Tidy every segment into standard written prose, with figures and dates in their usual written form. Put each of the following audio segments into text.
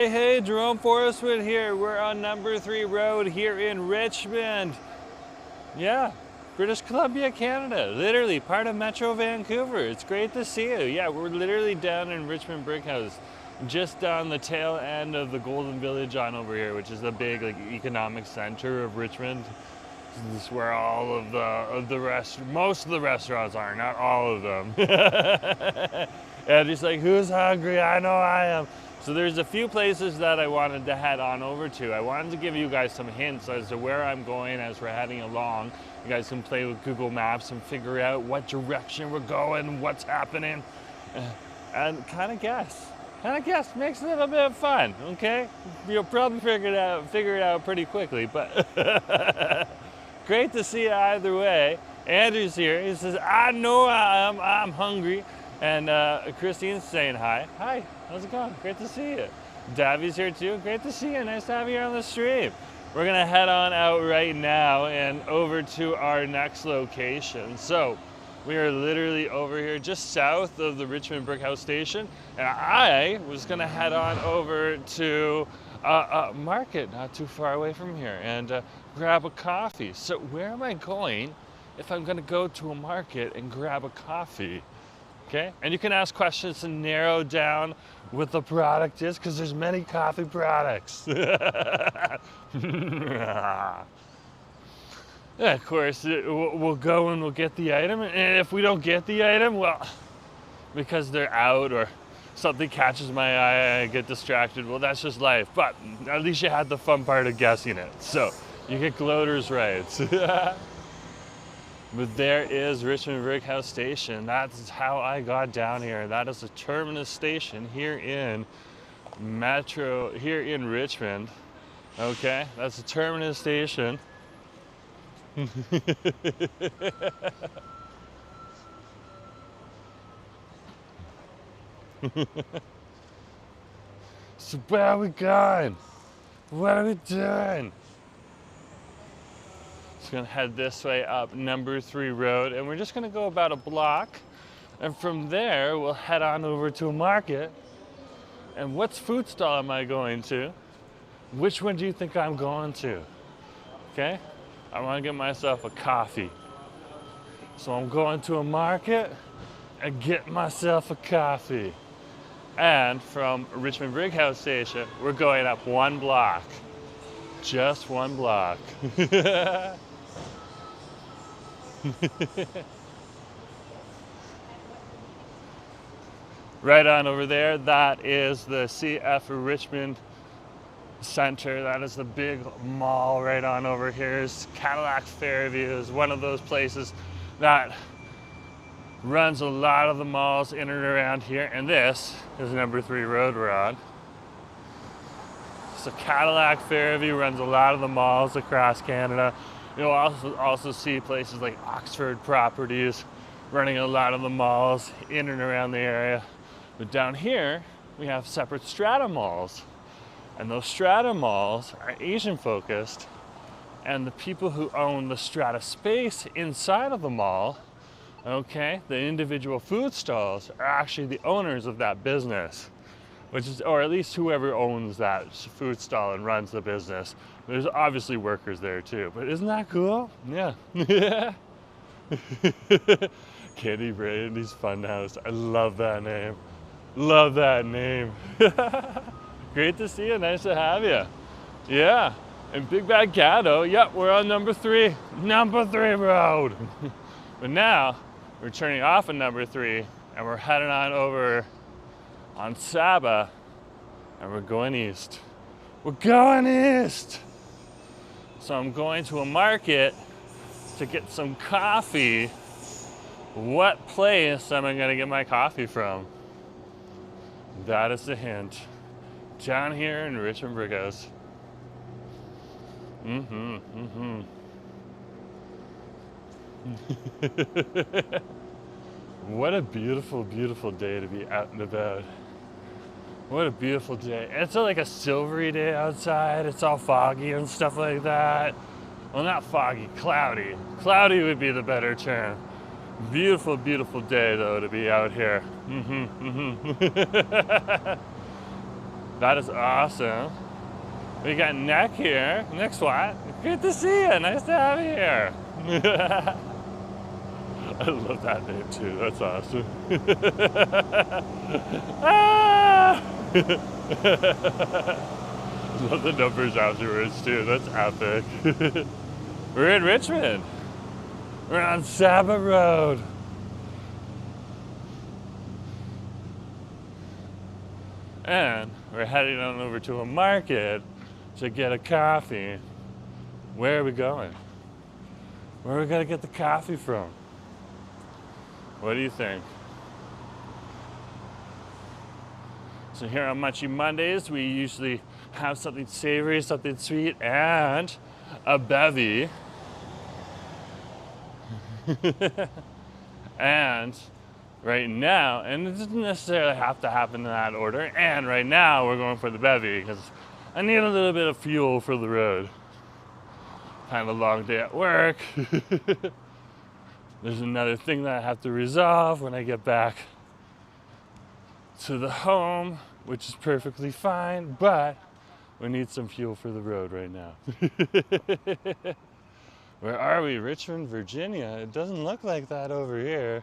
Hey, Jerome Forestwood here. We're on number 3 road here in Richmond. Yeah, British Columbia, Canada. Literally part of Metro Vancouver. It's great to see you. Yeah, we're literally down in Richmond Brick House, just on the tail end of the Golden Village on over here, which is the big economic center of Richmond. This is where all of most of the restaurants are, not all of them. And he's like, who's hungry? I know I am. So there's a few places that I wanted to head on over to. I wanted to give you guys some hints as to where I'm going as we're heading along. You guys can play with Google Maps and figure out what direction we're going, what's happening, and kind of guess. Makes it a little bit of fun, okay? You'll probably figure it out pretty quickly, but great to see you either way. Andrew's here. He says, I know I'm hungry. And Christine's saying hi. Hi, how's it going? Great to see you. Davi's here too. Great to see you. Nice to have you here on the stream. We're gonna head on out right now and over to our next location. So we are literally over here just south of the Richmond Brick House station. And I was gonna head on over to a market not too far away from here and grab a coffee. So where am I going if I'm gonna go to a market and grab a coffee? Okay, and you can ask questions to narrow down what the product is, because there's many coffee products. Yeah, of course, we'll go and we'll get the item, and if we don't get the item, well, because they're out or something catches my eye, I get distracted, well, that's just life. But at least you had the fun part of guessing it, so you get gloaters right. But there is Richmond Brick House Station. That's how I got down here. That is the terminus station here in Metro, here in Richmond. Okay, that's the terminus station. So where are we going? What are we doing? Just gonna head this way up number 3 road, and we're just gonna go about a block, and from there we'll head on over to a market. And what food stall am I going to? Which one do you think I'm going to? Okay, I want to get myself a coffee, so I'm going to a market and get myself a coffee. And from Richmond Brick House Station we're going up 1 block, just 1 block. Right on over there, that is the CF Richmond Center. That is the big mall right on over here. Is Cadillac Fairview is one of those places that runs a lot of the malls in and around here. And this is number 3 road we're on. So Cadillac Fairview runs a lot of the malls across Canada. You'll also see places like Oxford Properties running a lot of the malls in and around the area. But down here, we have separate strata malls. And those strata malls are Asian focused. And the people who own the strata space inside of the mall, okay, the individual food stalls, are actually the owners of that business. Which is, or at least whoever owns that food stall and runs the business. There's obviously workers there too, but isn't that cool? Yeah. Candy Brandy's Funhouse. I love that name. Love that name. Great to see you. Nice to have you. Yeah. And Big Bad Caddo. Yep, we're on number 3. Number 3 road. But now we're turning off at number 3 and we're heading on over on Saba, and we're going east. We're going east! So I'm going to a market to get some coffee. What place am I gonna get my coffee from? That is the hint. Down here in Richmond Brick House. What a beautiful, beautiful day to be out and about. What a beautiful day. It's like a silvery day outside. It's all foggy and stuff like that. Well, not foggy, cloudy. Cloudy would be the better term. Beautiful, beautiful day though to be out here. That is awesome. We got Nick here. Nick's what? Good to see you. Nice to have you here. I love that name too. That's awesome. Ah! Love the numbers afterwards too. That's epic. We're in Richmond. We're on Saba Road. And we're heading on over to a market to get a coffee. Where are we going? Where are we gonna get the coffee from? What do you think? So here on Munchie Mondays, we usually have something savory, something sweet, and a bevy. And right now, and it doesn't necessarily have to happen in that order, and right now we're going for the bevy because I need a little bit of fuel for the road. Kind of a long day at work. There's another thing that I have to resolve when I get back to the home, which is perfectly fine, but we need some fuel for the road right now. Where are we? Richmond, Virginia? It doesn't look like that over here.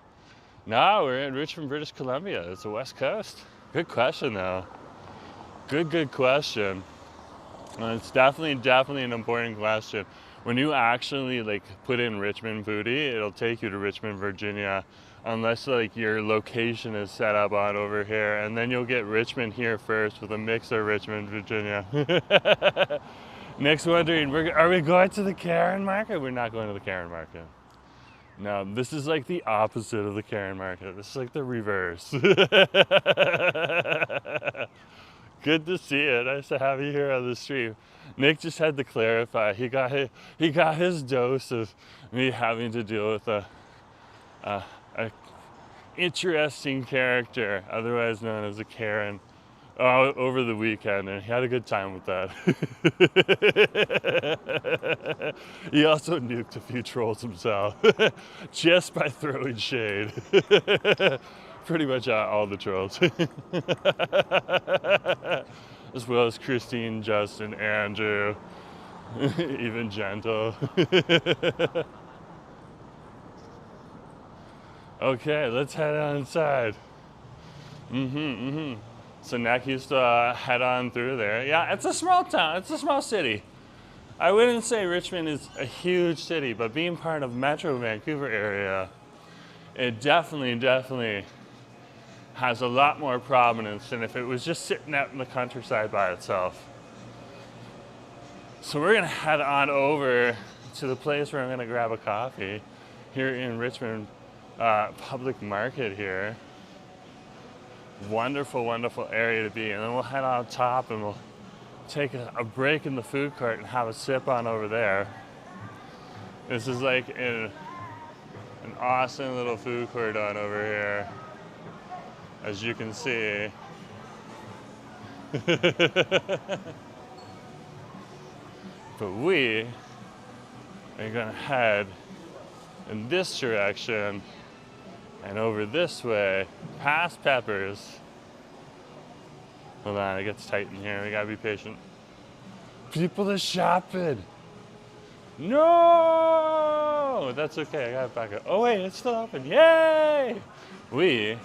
No, we're in Richmond, British Columbia. It's the West Coast. Good question though. Good question. It's definitely an important question. When you actually like put in Richmond Foodie, it'll take you to Richmond, Virginia, unless like your location is set up on over here, and then you'll get Richmond here first with a mix of Richmond, Virginia. Nick's wondering, are we going to the Karen market? We're not going to the Karen market. No, this is like the opposite of the Karen market. This is like the reverse. Good to see you. Nice to have you here on the stream. Nick just had to clarify. He got his dose of me having to deal with a interesting character, otherwise known as a Karen, over the weekend, and he had a good time with that. He also nuked a few trolls himself, just by throwing shade. Pretty much all the trolls. As well as Christine, Justin, Andrew, even Gentle. Okay, let's head on inside. So Nick used to head on through there. Yeah, it's a small town, it's a small city. I wouldn't say Richmond is a huge city, but being part of Metro Vancouver area, it definitely has a lot more prominence than if it was just sitting out in the countryside by itself. So we're gonna head on over to the place where I'm gonna grab a coffee here in Richmond Public Market here. Wonderful area to be in. And then we'll head on top and we'll take a break in the food court and have a sip on over there. This is like an awesome little food court on over here, as you can see. But we are gonna head in this direction and over this way, past Peppers. Hold on, it gets tight in here. We gotta be patient. People are shopping. No! That's okay, I got it back up. Oh wait, it's still open, yay! We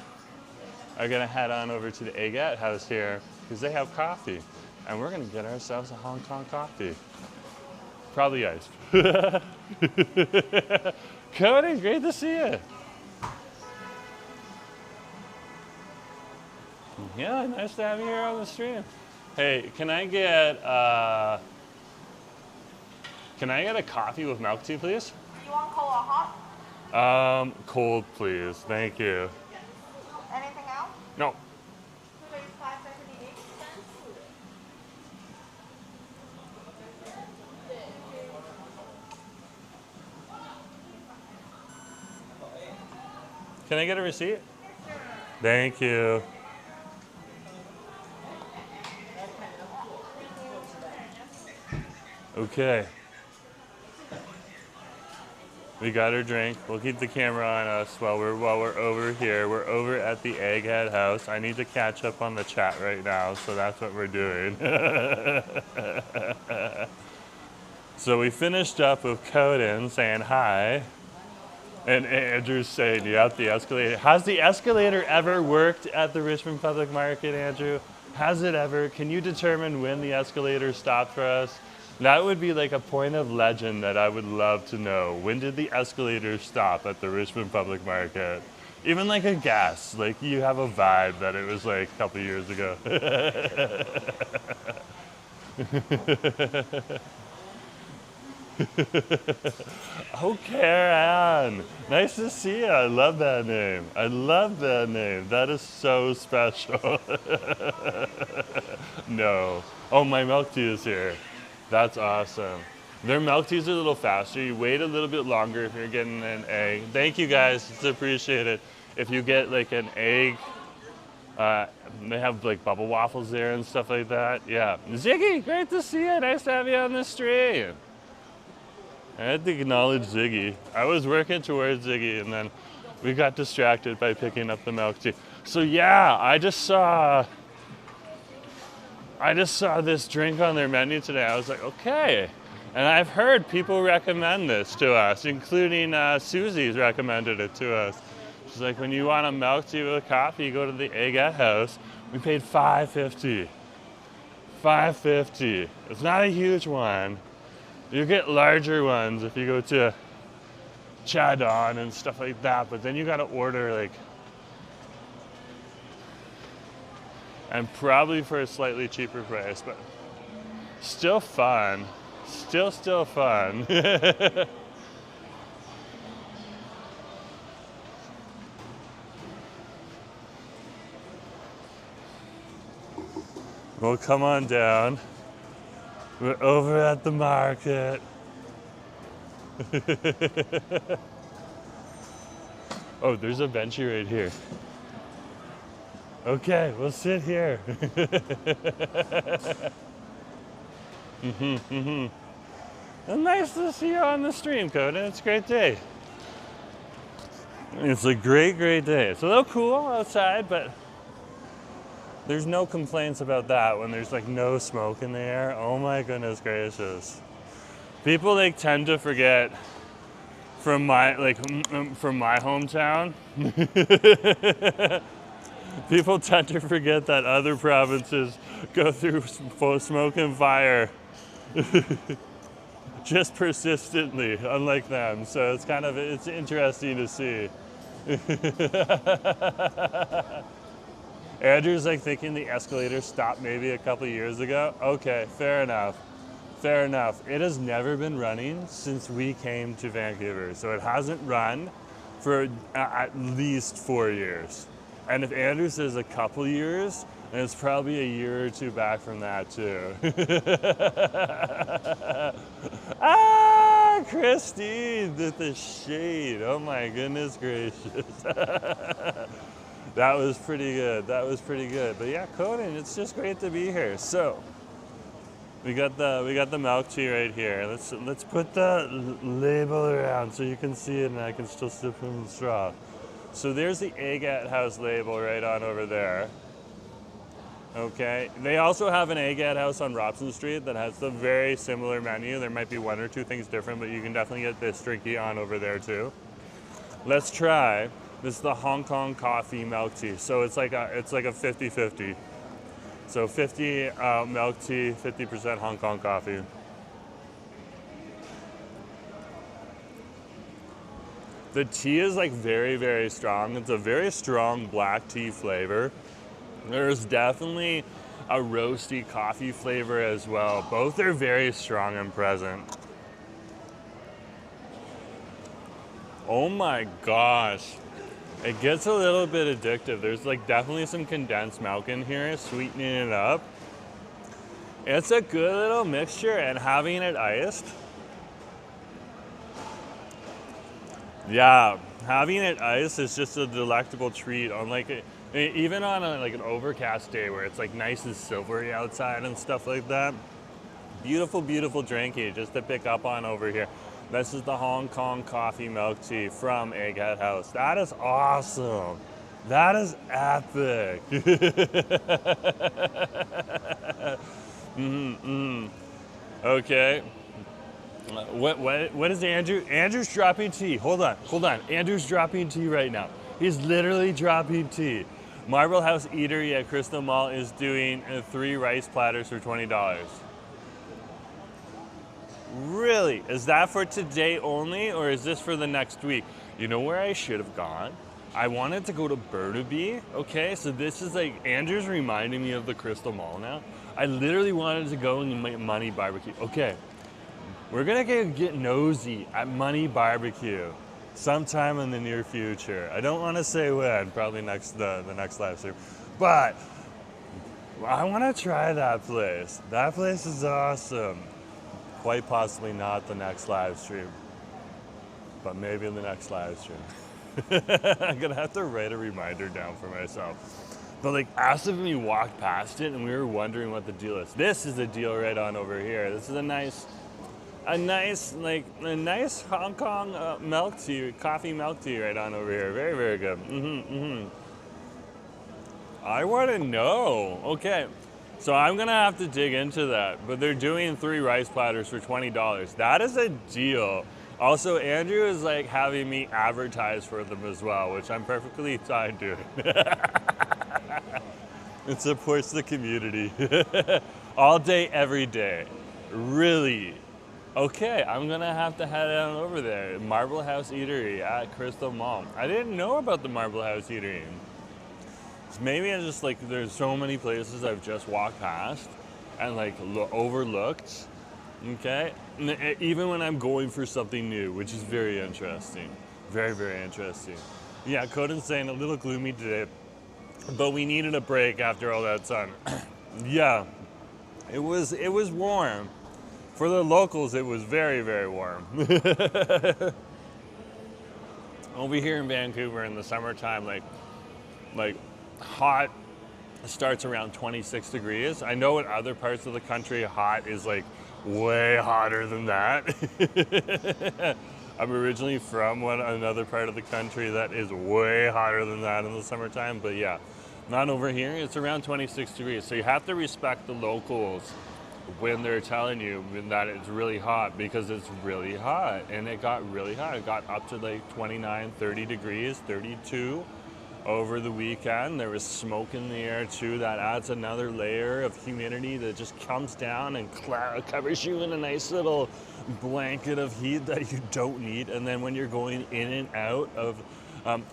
are gonna head on over to the Eggette House here because they have coffee. And we're gonna get ourselves a Hong Kong coffee. Probably iced. Cody, great to see you. Yeah, nice to have you here on the stream. Hey, can I get a coffee with milk tea, please? You want cold or hot? Cold, please. Thank you. Anything else? No. Can I get a receipt? Thank you. Okay. We got our drink. We'll keep the camera on us while we're over here. We're over at the Eggette House. I need to catch up on the chat right now, so that's what we're doing. So we finished up with Coden saying hi, and Andrew's saying, "Yep, the escalator." Has the escalator ever worked at the Richmond Public Market, Andrew? Has it ever? Can you determine when the escalator stopped for us? That would be like a point of legend that I would love to know. When did the escalator stop at the Richmond Public Market? Even like a guess, like you have a vibe that it was like a couple years ago. Oh, Karen, nice to see you. I love that name. I love that name. That is so special. No. Oh, my milk tea is here. That's awesome. Their milk teas are a little faster. You wait a little bit longer if you're getting an egg. Thank you guys, it's appreciated. If you get like an egg, they have like bubble waffles there and stuff like that. Yeah. Ziggy, great to see you. Nice to have you on the stream. I had to acknowledge Ziggy. I was working towards Ziggy and then we got distracted by picking up the milk tea. So yeah, I just saw this drink on their menu today. I was like, okay. And I've heard people recommend this to us, including Susie's recommended it to us. She's like, when you want a milk tea with a coffee, you go to the Eggette House. We paid $5.50. $5.50. It's not a huge one. You get larger ones if you go to Chadon and stuff like that, but then you gotta order like, and probably for a slightly cheaper price, but still fun. Still fun. Well, come on down. We're over at the market. Oh, there's a benchy right here. Okay, we'll sit here. And nice to see you on the stream, Coden. It's a great day. It's a great day. It's a little cool outside, but there's no complaints about that when there's like no smoke in the air. Oh my goodness gracious. People like tend to forget from my hometown. People tend to forget that other provinces go through smoke and fire just persistently, unlike them. So it's interesting to see. Andrew's like thinking the escalator stopped maybe a couple years ago. Okay, fair enough. Fair enough. It has never been running since we came to Vancouver. So it hasn't run for at least 4 years. And if Andrew says a couple years, then it's probably a year or two back from that too. Ah, Christine with the shade. Oh my goodness gracious. That was pretty good. That was pretty good. But yeah, Coden, it's just great to be here. So we got the milk tea right here. Let's put the label around so you can see it and I can still sip from the straw. So there's the Eggette House label right on over there. Okay. They also have an Eggette House on Robson Street that has the very similar menu. There might be one or two things different, but you can definitely get this drinky on over there too. Let's try. This is the Hong Kong coffee milk tea. So it's like a 50-50. So 50 milk tea, 50% Hong Kong coffee. The tea is like very, very strong. It's a very strong black tea flavor. There's definitely a roasty coffee flavor as well. Both are very strong and present. Oh my gosh. It gets a little bit addictive. There's like definitely some condensed milk in here, sweetening it up. It's a good little mixture, and having it iced. Yeah, having it iced is just a delectable treat on like even on like an overcast day where it's like nice and silvery outside and stuff like that. Beautiful, beautiful drinky just to pick up on over here. This is the Hong Kong coffee milk tea from Eggette House. That is awesome. That is epic. Okay. What is Andrew? Andrew's dropping tea. Hold on. Andrew's dropping tea right now. He's literally dropping tea. Marble House Eatery at Crystal Mall is doing 3 rice platters for $20. Really? Is that for today only, or is this for the next week? You know where I should have gone? I wanted to go to Burnaby. Okay, so this is like, Andrew's reminding me of the Crystal Mall now. I literally wanted to go and make Money Barbecue. Okay, we're gonna get nosy at Money Barbecue sometime in the near future. I don't want to say when, probably the next live stream, but I want to try that place. That place is awesome. Quite possibly not the next live stream, but maybe in the next live stream. I'm gonna have to write a reminder down for myself. But like, after we walked past it and we were wondering what the deal is. This is the deal right on over here. This is a nice Hong Kong milk tea, coffee milk tea right on over here. Very, very good. I want to know. Okay, so I'm gonna have to dig into that. But they're doing 3 rice platters for $20. That is a deal. Also, Andrew is like having me advertise for them as well, which I'm perfectly fine doing. It supports the community. All day, every day. Really. Okay, I'm gonna have to head on over there. Marble House Eatery at Crystal Mall. I didn't know about the Marble House Eatery. Maybe I just like, there's so many places I've just walked past and like overlooked. Okay, even when I'm going for something new, which is very interesting. Very, very interesting. Yeah, Coden's saying a little gloomy today, but we needed a break after all that sun. Yeah, it was warm. For the locals, it was very, very warm. Over here in Vancouver in the summertime, like hot starts around 26 degrees. I know in other parts of the country, hot is like way hotter than that. I'm originally from another part of the country that is way hotter than that in the summertime, but yeah, not over here. It's around 26 degrees. So you have to respect the locals when they're telling you that it's really hot, because it's really hot. And it got really hot. It got up to like 29, 30 degrees, 32 over the weekend. There was smoke in the air too. That adds another layer of humidity that just comes down and covers you in a nice little blanket of heat that you don't need. And then when you're going in and out of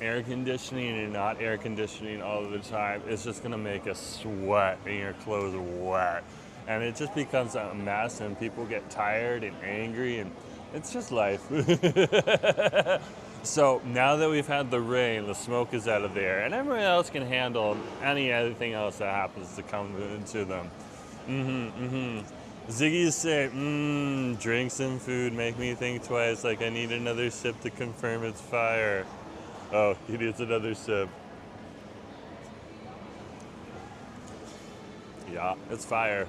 air conditioning and not air conditioning all of the time, it's just gonna make us sweat and your clothes wet. And it just becomes a mess and people get tired and angry, and it's just life. So now that we've had the rain, the smoke is out of there, and everyone else can handle anything else that happens to come into them. Ziggy's saying, drinks and food make me think twice, like I need another sip to confirm it's fire. Oh, he needs another sip. Yeah, it's fire.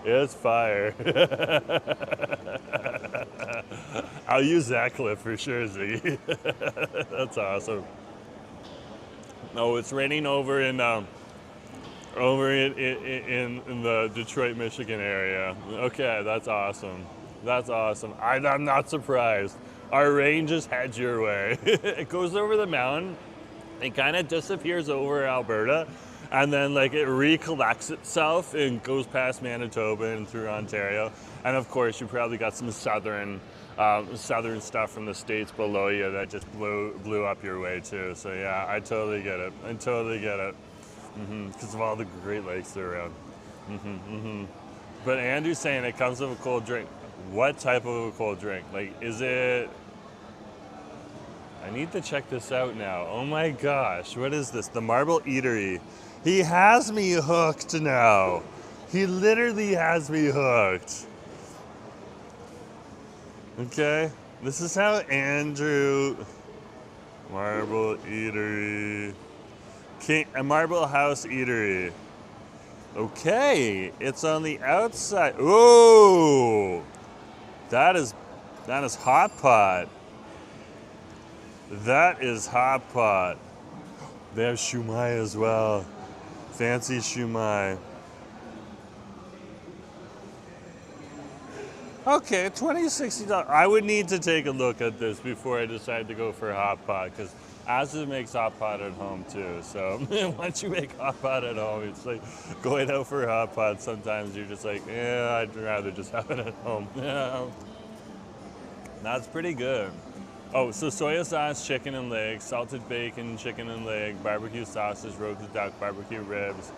It's fire. I'll use that clip for sure, Ziggy. That's awesome. Oh, it's raining over in the Detroit, Michigan area. Okay, that's awesome. That's awesome. I'm not surprised. Our rain just heads your way. It goes over the mountain. It kind of disappears over Alberta, and then like it recollects itself and goes past Manitoba and through Ontario. And of course, you probably got some southern stuff from the states below you that just blew up your way too. So yeah, I totally get it. I totally get it. Because of all the Great Lakes that are around. But Andrew's saying it comes with a cold drink. What type of a cold drink? Like, is it? I need to check this out now. Oh my gosh, what is this? The Marble Eatery. He has me hooked now. He literally has me hooked. Okay, this is how Andrew, Marble Eatery, a Marble House Eatery. Okay, it's on the outside. Ooh, That is hot pot. That is hot pot. They have shumai as well. Fancy shumai. Okay, $20-$60. I would need to take a look at this before I decide to go for hot pot, because Asa makes hot pot at home too. So once you make hot pot at home, it's like going out for hot pot. Sometimes you're just like, yeah, I'd rather just have it at home. Yeah. That's pretty good. Oh, so soya sauce, chicken and legs, salted bacon, chicken and leg, barbecue sausage, roasted duck, barbecue ribs.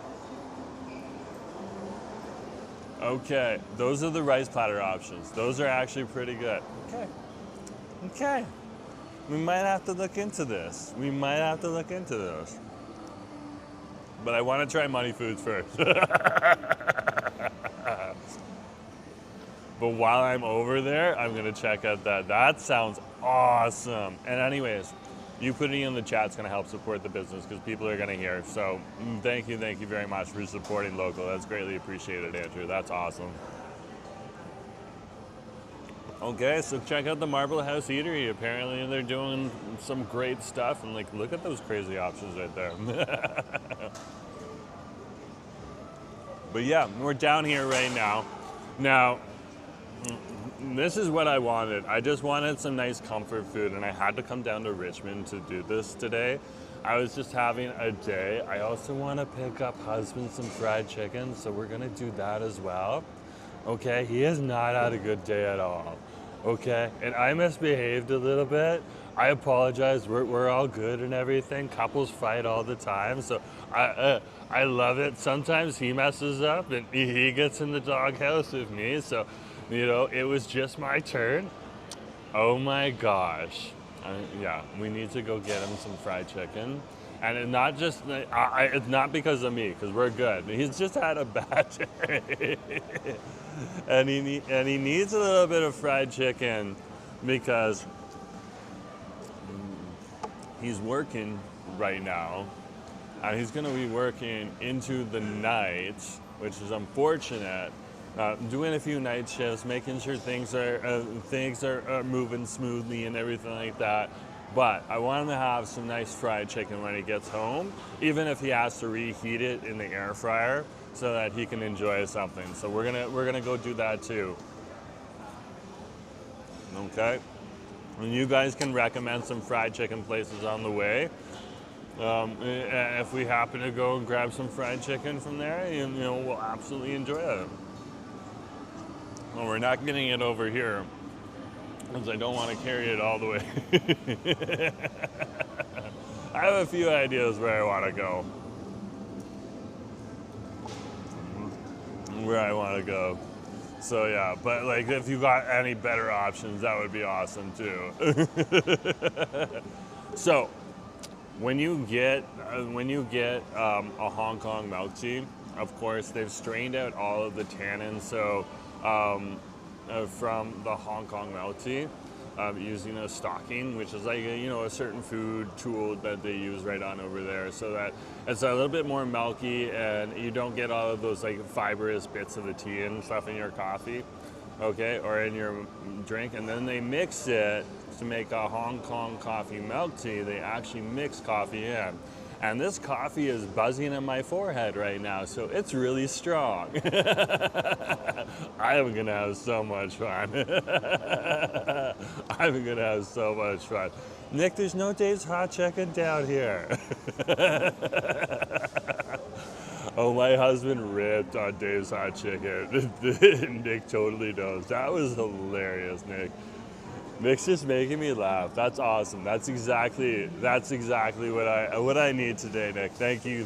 Okay, those are the rice platter options. Those are actually pretty good. Okay. We might have to look into this. But I want to try Money Foods first. But while I'm over there, I'm going to check out that. That sounds awesome. And anyways, you putting in the chat's going to help support the business because people are going to hear. So thank you very much for supporting local. That's greatly appreciated, Andrew. That's awesome. Okay, so check out the Marble House Eatery. Apparently they're doing some great stuff. And like, look at those crazy options right there. But yeah, we're down here right now. Now, this is what I wanted. I just wanted some nice comfort food, and I had to come down to Richmond to do this today. I was just having a day. I also want to pick up husband some fried chicken, so we're gonna do that as well. Okay, he has not had a good day at all. Okay, and I misbehaved a little bit. I apologize. We're all good and everything. Couples fight all the time, so I love it. Sometimes he messes up and he gets in the doghouse with me, so you know, it was just my turn. Oh my gosh. Yeah, we need to go get him some fried chicken. And it's not just, it's not because of me, because we're good. He's just had a bad day. and he needs a little bit of fried chicken because he's working right now. And he's gonna be working into the night, which is unfortunate. Doing a few night shifts, making sure things are moving smoothly and everything like that. But I want him to have some nice fried chicken when he gets home, even if he has to reheat it in the air fryer so that he can enjoy something. So we're gonna go do that too. Okay, and you guys can recommend some fried chicken places on the way. If we happen to go and grab some fried chicken from there, you know, we'll absolutely enjoy it. Well, we're not getting it over here because I don't want to carry it all the way. I have a few ideas where I want to go. So yeah, but like if you got any better options, that would be awesome too. So when you get a Hong Kong milk tea, of course they've strained out all of the tannins. So from the Hong Kong milk tea, using a stocking, which is like a certain food tool that they use right on over there, so that it's a little bit more milky and you don't get all of those like fibrous bits of the tea and stuff in your coffee, okay, or in your drink. And then they mix it to make a Hong Kong coffee milk tea. They actually mix coffee in. And this coffee is buzzing in my forehead right now, so it's really strong. I am gonna have so much fun. I'm gonna have so much fun. Nick, there's no Dave's Hot Chicken down here. Oh, my husband ripped on Dave's Hot Chicken. Nick totally knows. That was hilarious, Nick. Nick's just making me laugh. That's awesome. That's exactly what I need today, Nick. Thank you.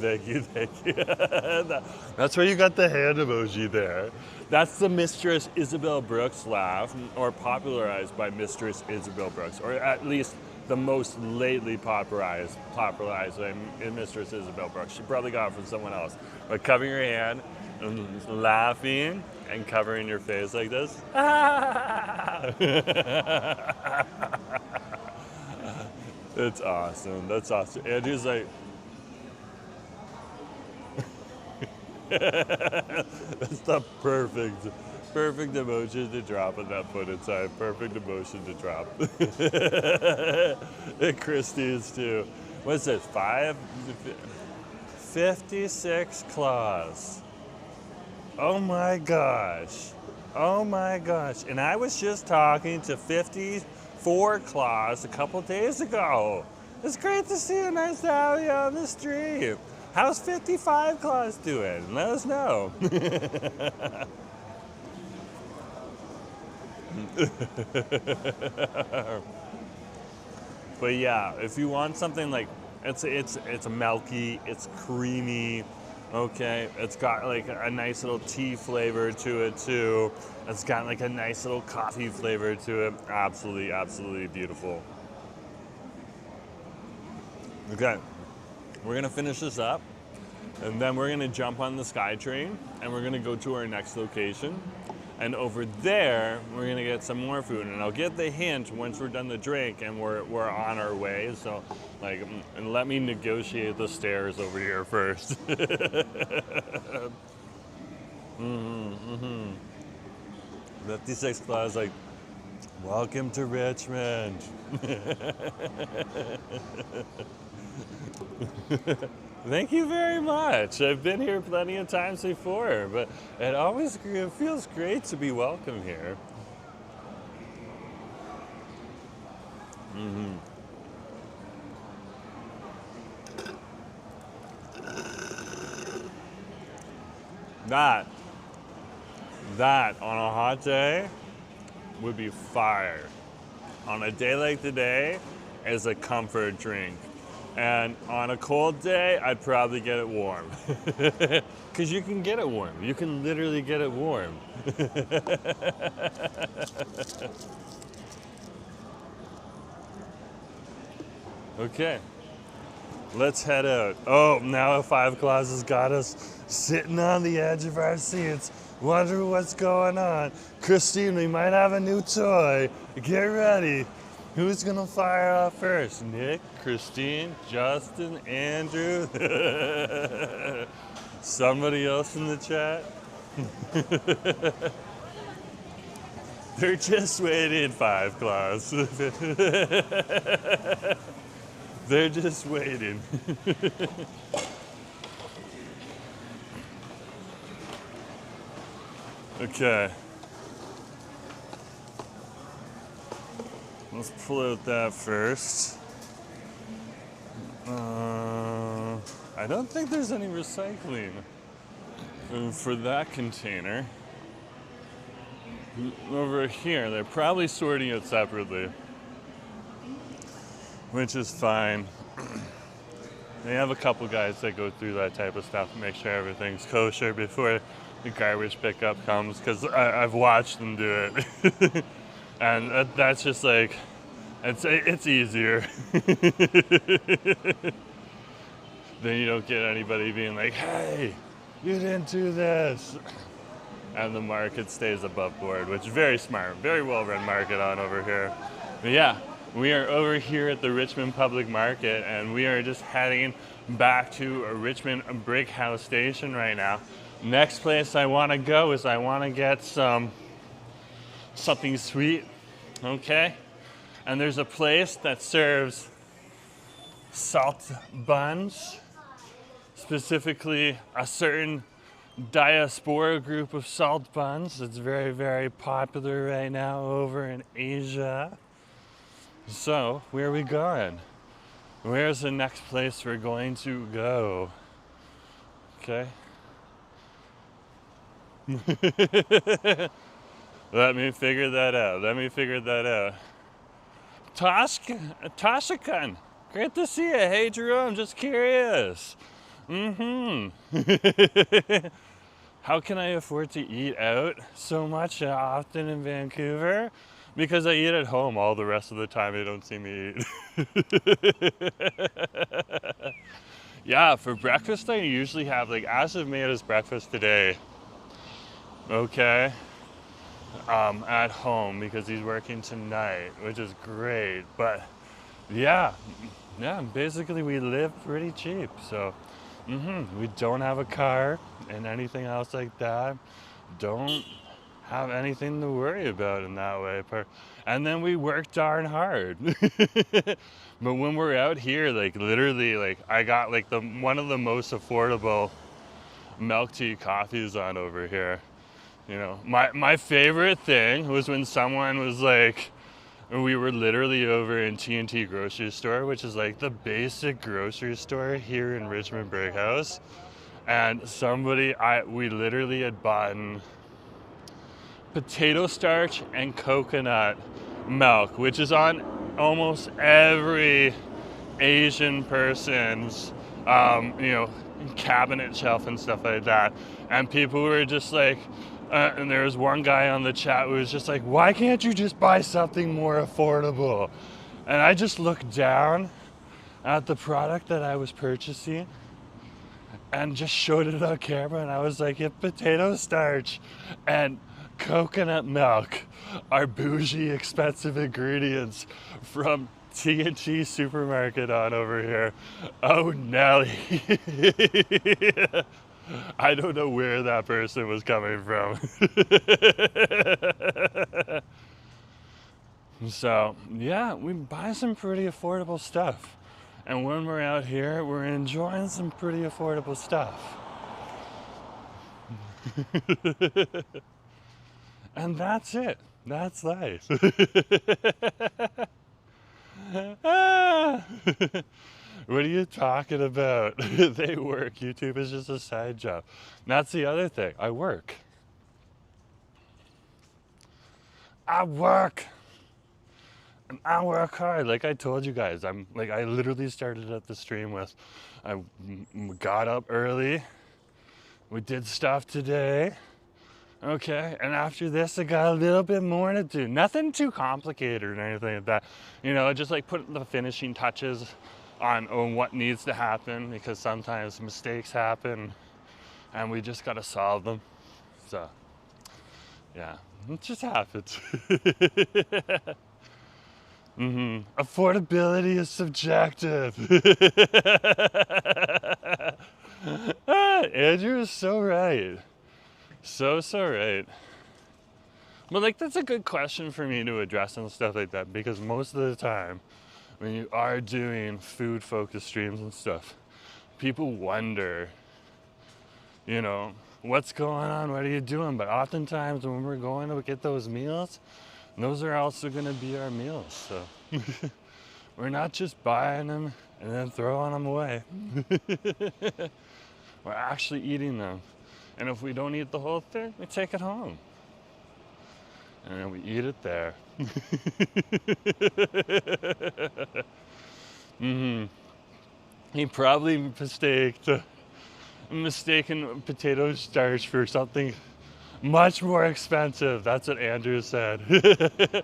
That's where you got the hand emoji there. That's the Mistress Isabel Brooks laugh, or popularized by Mistress Isabel Brooks, or at least the most lately popularized by Mistress Isabel Brooks. She probably got it from someone else. But covering your hand and laughing and covering your face like this. It's awesome. That's awesome. Andrew's like, That's the perfect emotion to drop and that foot inside. Perfect emotion to drop. And Christie's too. What's this? 56 claws. Oh my gosh. Oh my gosh. And I was just talking to 54 claws a couple days ago. It's great to see a nice alley on the street. How's 55 claws doing? Let us know. But yeah, if you want something like it's milky, it's creamy, okay. It's got like a nice little tea flavor to it too. It's got like a nice little coffee flavor to it. Absolutely, absolutely beautiful. Okay, we're gonna finish this up, and then we're gonna jump on the SkyTrain, and we're gonna go to our next location. And over there, we're gonna get some more food, and I'll get the hint once we're done the drink and we're on our way. So, like, and let me negotiate the stairs over here first. 56 claws, like, welcome to Richmond. Thank you very much. I've been here plenty of times before, but it feels great to be welcome here. That on a hot day would be fire. On a day like today, is a comfort drink. And on a cold day, I'd probably get it warm. Because you can get it warm. You can literally get it warm. Okay, let's head out. Oh, now Five Claws has got us sitting on the edge of our seats. Wonder what's going on. Christine, we might have a new toy. Get ready. Who's gonna fire off first? Nick, Christine, Justin, Andrew? Somebody else in the chat? They're just waiting, Five Claws. They're just waiting. Okay. Let's pull out that first. I don't think there's any recycling for that container. Over here, they're probably sorting it separately, which is fine. They have a couple guys that go through that type of stuff and make sure everything's kosher before the garbage pickup comes, because I've watched them do it. And that's just like, it's easier. Then you don't get anybody being like, hey, you didn't do this. And the market stays above board, which is very smart, very well run market on over here. But yeah, we are over here at the Richmond Public Market, and we are just heading back to a Richmond Brick House Station right now. Next place I want to go is I want to get something sweet, okay? And there's a place that serves salt buns, specifically a certain diaspora group of salt buns. It's very, very popular right now over in Asia. So, where are we going? Where's the next place we're going to go? Okay. Let me figure that out. Toshikun, great to see you. Hey, Jerome, just curious. How can I afford to eat out so much often in Vancouver? Because I eat at home all the rest of the time. You don't see me eat. Yeah, for breakfast I usually have, like, Asif made his breakfast today. Okay. At home because he's working tonight, which is great. But yeah, basically we live pretty cheap. So We don't have a car and anything else like that. Don't have anything to worry about in that way. And then we work darn hard. But when we're out here, like literally, like I got like one of the most affordable milk tea coffees on over here. You know, my favorite thing was when someone was like, we were literally over in T&T grocery store, which is like the basic grocery store here in Richmond Brick House. And we literally had bought potato starch and coconut milk, which is on almost every Asian person's, cabinet shelf and stuff like that. And people were just like, and there was one guy on the chat who was just like, why can't you just buy something more affordable? And I just looked down at the product that I was purchasing and just showed it on camera, and I was like, if potato starch and coconut milk are bougie, expensive ingredients from T&T supermarket on over here, oh Nelly. I don't know where that person was coming from. So, yeah, we buy some pretty affordable stuff. And when we're out here, we're enjoying some pretty affordable stuff. And that's it. That's life. What are you talking about? They work. YouTube is just a side job. And that's the other thing. I work. And I work hard. Like I told you guys, I literally started at the stream with, I got up early. We did stuff today. Okay, and after this, I got a little bit more to do. Nothing too complicated or anything like that. You know, just like put the finishing touches on what needs to happen, because sometimes mistakes happen and we just gotta solve them. So, yeah, it just happens. Affordability is subjective. Andrew is so right. So right. But like, that's a good question for me to address and stuff like that, because most of the time when you are doing food focused streams and stuff, people wonder, you know, what's going on, what are you doing? But oftentimes when we're going to get those meals, those are also going to be our meals. So we're not just buying them and then throwing them away. We're actually eating them. And if we don't eat the whole thing, we take it home. And then we eat it there. He probably mistaken potato starch for something much more expensive. That's what Andrew said.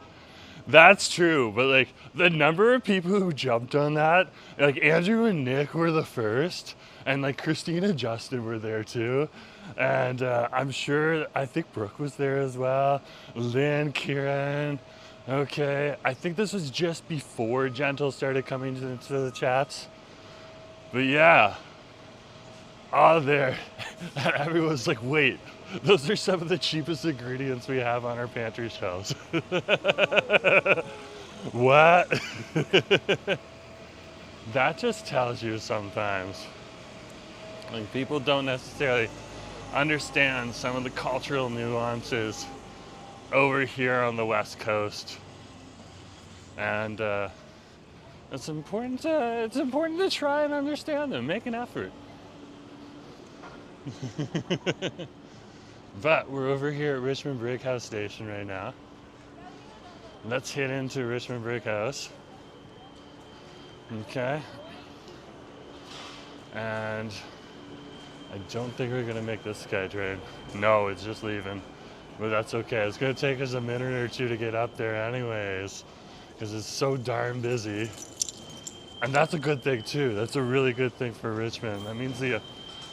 That's true, but like the number of people who jumped on that, like Andrew and Nick were the first, and like Christina and Justin were there too. And I think Brooke was there as well. Lynn, Kieran. Okay, I think this was just before Gentle started coming into the chats. But yeah, all there. And everyone's like, wait, those are some of the cheapest ingredients we have on our pantry shelves. What? That just tells you sometimes. Like, people don't necessarily understand some of the cultural nuances over here on the West Coast, and it's important to try and understand them, make an effort. But we're over here at Richmond Brick House Station right now. Let's head into Richmond Brick House. Okay. And I don't think we're gonna make this SkyTrain. No, it's just leaving. But that's okay. It's gonna take us a minute or two to get up there anyways, because it's so darn busy. And that's a good thing too. That's a really good thing for Richmond. That means the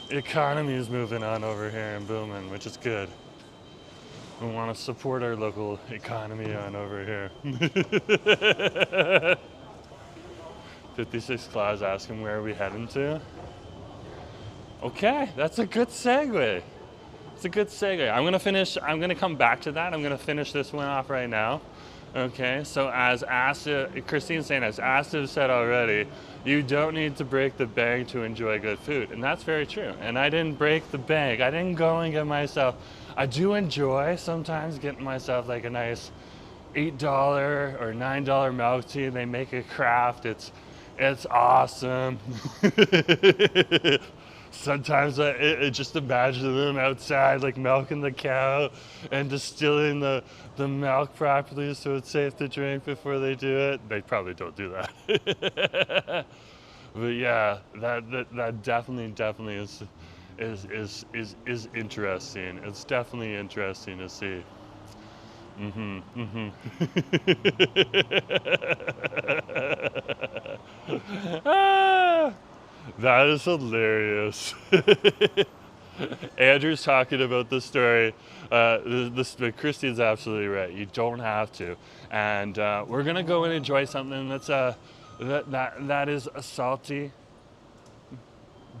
economy is moving on over here and booming, which is good. We want to support our local economy on over here. 56 Claus asking where are we heading to? Okay, that's a good segue. It's a good segue. I'm gonna come back to that. I'm gonna finish this one off right now. Okay, so as Asta, Christine's saying, as Asta said already, you don't need to break the bank to enjoy good food. And that's very true. And I didn't break the bank. I didn't go and get myself, I do enjoy sometimes getting myself like a nice $8 or $9 milk tea. They make it craft. It's awesome. Sometimes I just imagine them outside, like milking the cow and distilling the milk properly so it's safe to drink before they do it. They probably don't do that. But yeah, that definitely is interesting. It's definitely interesting to see. Ah, that is hilarious. Andrew's talking about the story. But Christine's absolutely right. You don't have to. And we're gonna go and enjoy something that's that is a salty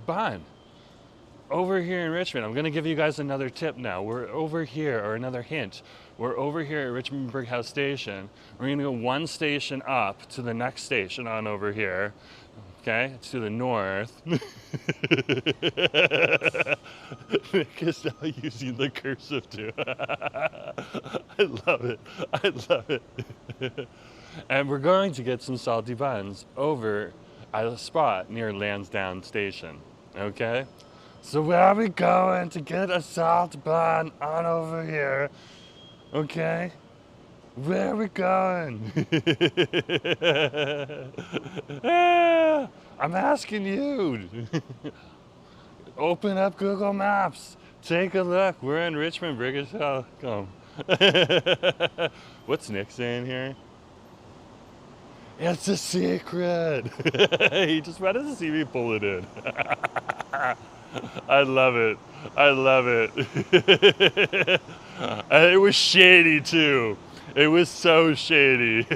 bun. Over here in Richmond, I'm gonna give you guys another tip now. We're over here, or another hint. We're over here at Richmond Public House Station. We're gonna go one station up to the next station on over here. Okay, it's to the north. Nick is now using the cursive too. I love it. I love it. And we're going to get some salty buns over at a spot near Lansdowne Station. Okay? So where are we going to get a salt bun on over here? Okay? Where are we going? I'm asking you. Open up Google Maps. Take a look. We're in Richmond, British Come. What's Nick saying here? It's a secret. He just wanted to see me pull it in. I love it. I love it. And it was shady too. It was so shady.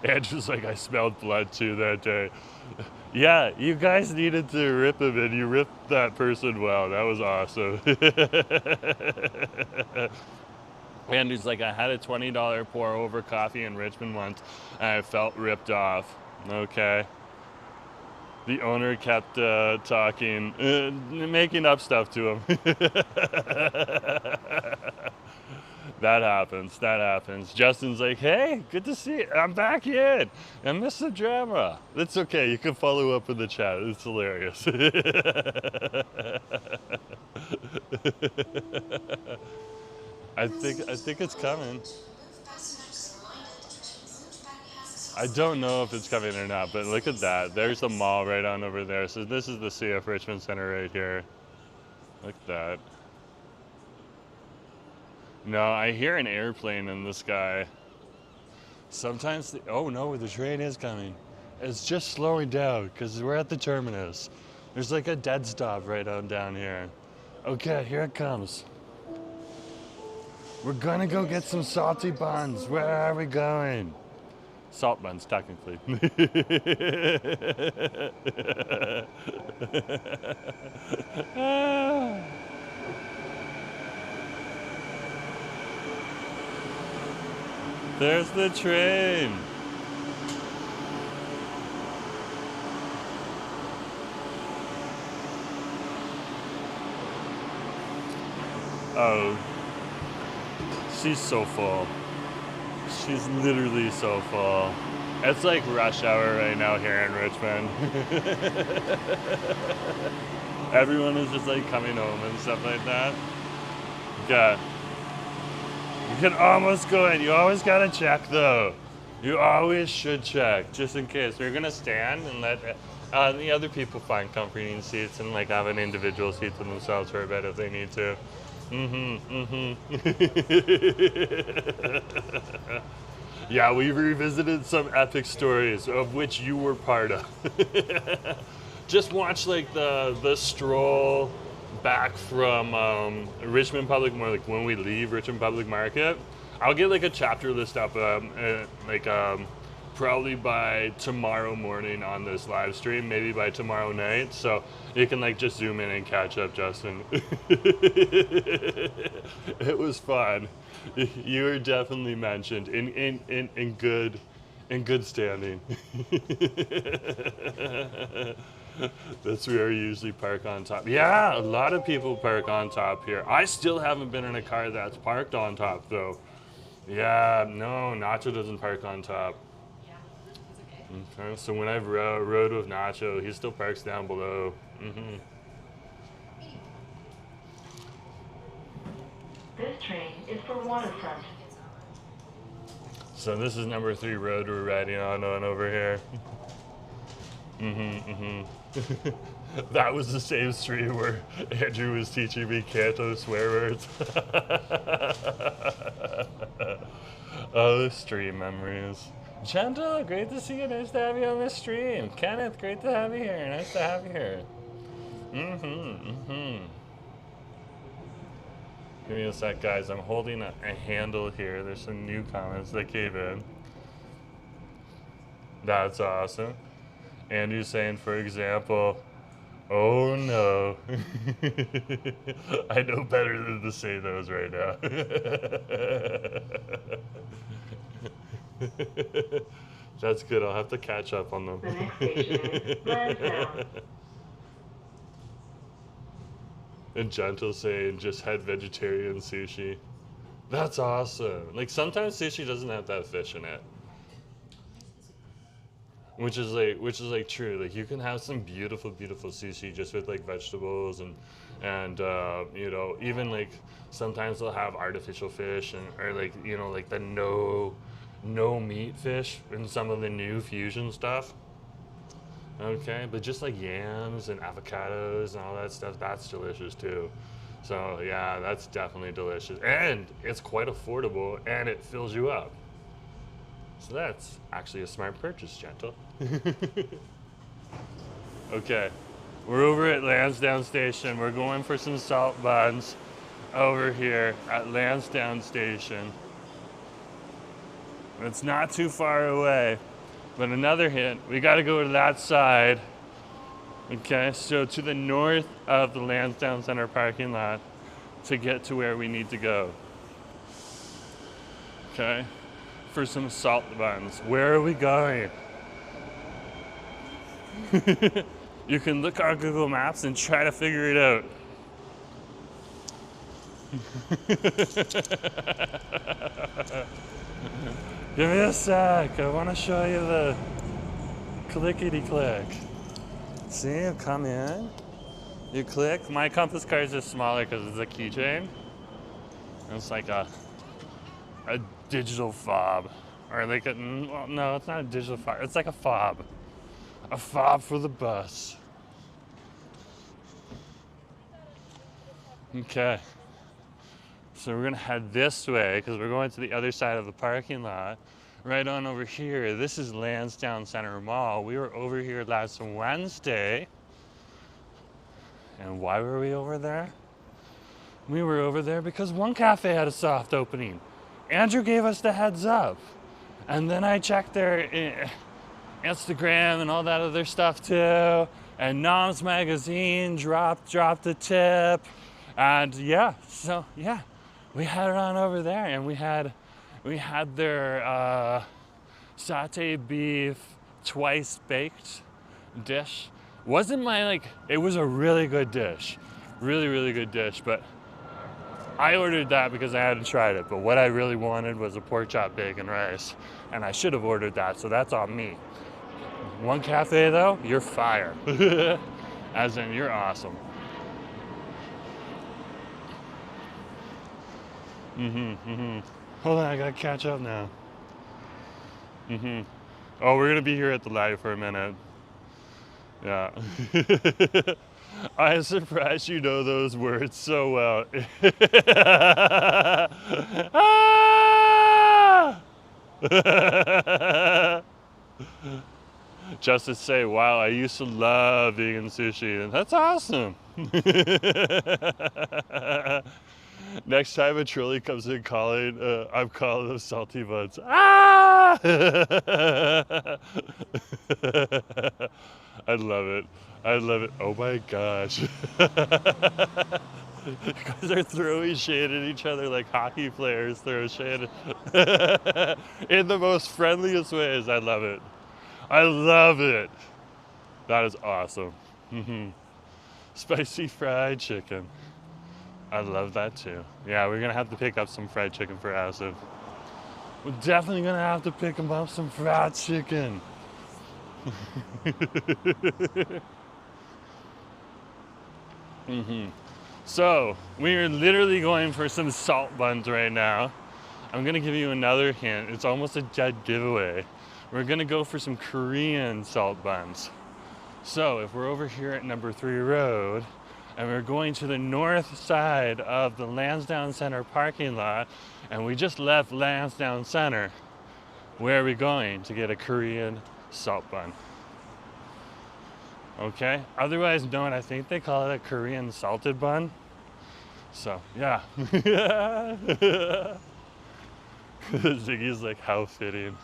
Andrew's like, I smelled blood too that day. Yeah, you guys needed to rip him and you ripped that person well. That was awesome. Andrew's like, I had a $20 pour over coffee in Richmond once and I felt ripped off. Okay. The owner kept talking, making up stuff to him. That happens. That happens. Justin's like, hey, good to see you. I'm back in. I missed the drama. It's okay. You can follow up in the chat. It's hilarious. I think it's coming. I don't know if it's coming or not, but look at that. There's the mall right on over there. So this is the CF Richmond Center right here. Look at that. No, I hear an airplane in the sky. Sometimes, oh no, the train is coming. It's just slowing down because we're at the terminus. There's like a dead stop right on down here. Okay, here it comes. We're gonna go get some salty buns. Where are we going? Salt buns, technically. There's the train. Oh, she's so full. She's literally so full. It's like rush hour right now here in Richmond. Everyone is just like coming home and stuff like that. Yeah. You can almost go in. You always gotta check though. You always should check, just in case. We're gonna stand and let the other people find comforting seats and like have an individual seat to themselves for a bit if they need to. Yeah, we revisited some epic stories of which you were part of. Just watch like the stroll back from Richmond Public Market, like when we leave Richmond Public Market. I'll get like a chapter list up, probably by tomorrow morning on this live stream, maybe by tomorrow night. So you can like just zoom in and catch up, Justin. It was fun. You were definitely mentioned in good standing. That's where I usually park on top. Yeah, a lot of people park on top here. I still haven't been in a car that's parked on top though. Yeah, no, Nacho doesn't park on top. Okay, so when I've rode with Nacho, he still parks down below. This train is for Waterfront. So this is number 3 road we're riding on over here. That was the same street where Andrew was teaching me Canto swear words. Oh, stream memories. Gentle, great to see you. Nice to have you on this stream. Kenneth, great to have you here. Nice to have you here. Give me a sec, guys. I'm holding a handle here. There's some new comments that came in. That's awesome. Andrew's saying, for example, oh no. I know better than to say those right now. That's good. I'll have to catch up on them. The next station is Lansdowne. And Gentle saying, just had vegetarian sushi. That's awesome. Like sometimes sushi doesn't have that fish in it. Which is like true. Like you can have some beautiful sushi just with like vegetables and you know, even like sometimes they'll have artificial fish or like, you know, like the no meat fish in some of the new fusion stuff. Okay, but just like yams and avocados and all that stuff, that's delicious too. So yeah, that's definitely delicious. And it's quite affordable and it fills you up. So that's actually a smart purchase, Gentle. Okay, we're over at Lansdowne Station. We're going for some salt buns over here at Lansdowne Station. It's not too far away, but another hint, we gotta go to that side. Okay, so to the north of the Lansdowne Center parking lot to get to where we need to go. Okay, for some salt buns. Where are we going? You can look on Google Maps and try to figure it out. Give me a sec. I want to show you the clickety-click. See, you come in, you click. My compass card is just smaller because it's a keychain. It's like a digital fob. Or like a, well, no, it's not a digital fob. It's like a fob. A fob for the bus. Okay. So we're gonna head this way because we're going to the other side of the parking lot. Right on over here, this is Lansdowne Center Mall. We were over here last Wednesday. And why were we over there? We were over there because one cafe had a soft opening. Andrew gave us the heads up. And then I checked their Instagram and all that other stuff too. And Nom's Magazine dropped a tip. And yeah, so yeah. We had it on over there, and we had their satay beef twice baked dish. Wasn't my like, it was a really good dish, really good dish. But I ordered that because I hadn't tried it. But what I really wanted was a pork chop bacon rice, and I should have ordered that. So that's on me. One cafe though, you're fire, as in you're awesome. Hold on, I gotta catch up now. Oh, we're gonna be here at the live for a minute. Yeah. I'm surprised you know those words so well. Justice say, wow, I used to love vegan sushi. That's awesome. Next time a trolley comes in calling, I'm calling them salty buns. Ah! I love it. I love it. Oh my gosh. You guys are throwing shade at each other like hockey players throw shade in the most friendliest ways. I love it. I love it. That is awesome. Spicy fried chicken. I love that too. Yeah, we're gonna have to pick up some fried chicken for Acid. We're definitely gonna have to pick him up some fried chicken. So, we are literally going for some salt buns right now. I'm gonna give you another hint. It's almost a dead giveaway. We're gonna go for some Korean salt buns. So, if we're over here at number 3 Road, and we're going to the north side of the Lansdowne Center parking lot, and we just left Lansdowne Center, where are we going to get a Korean salt bun? Okay, otherwise known, I think they call it a Korean salted bun. So, yeah. Ziggy's like, how fitting.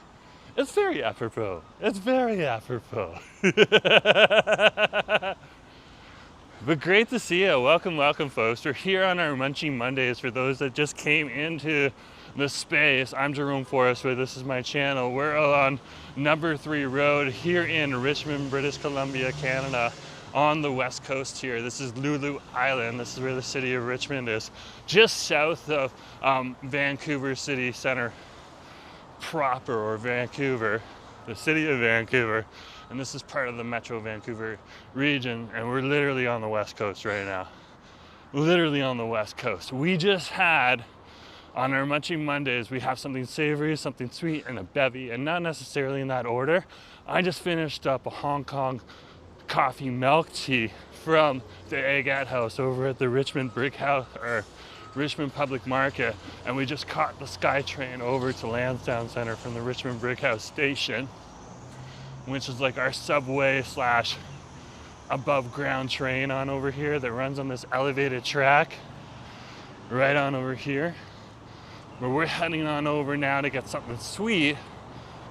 It's very apropos. It's very apropos. But great to see you. Welcome, welcome, folks. We're here on our Munchie Mondays. For those that just came into the space, I'm Jerome Forestwood. This is my channel. We're on number 3 Road here in Richmond, British Columbia, Canada, on the west coast here. This is Lulu Island. This is where the city of Richmond is, just south of Vancouver City Center proper, or Vancouver, the city of Vancouver. And this is part of the Metro Vancouver region, and we're literally on the west coast right now. Literally on the west coast. We just had, on our Munchie Mondays, we have something savory, something sweet, and a bevy, and not necessarily in that order. I just finished up a Hong Kong coffee milk tea from the Eggette House over at the Richmond Richmond Public Market, and we just caught the SkyTrain over to Lansdowne Center from the Richmond Brickhouse Station, which is like our subway slash above ground train on over here that runs on this elevated track right on over here. But we're heading on over now to get something sweet,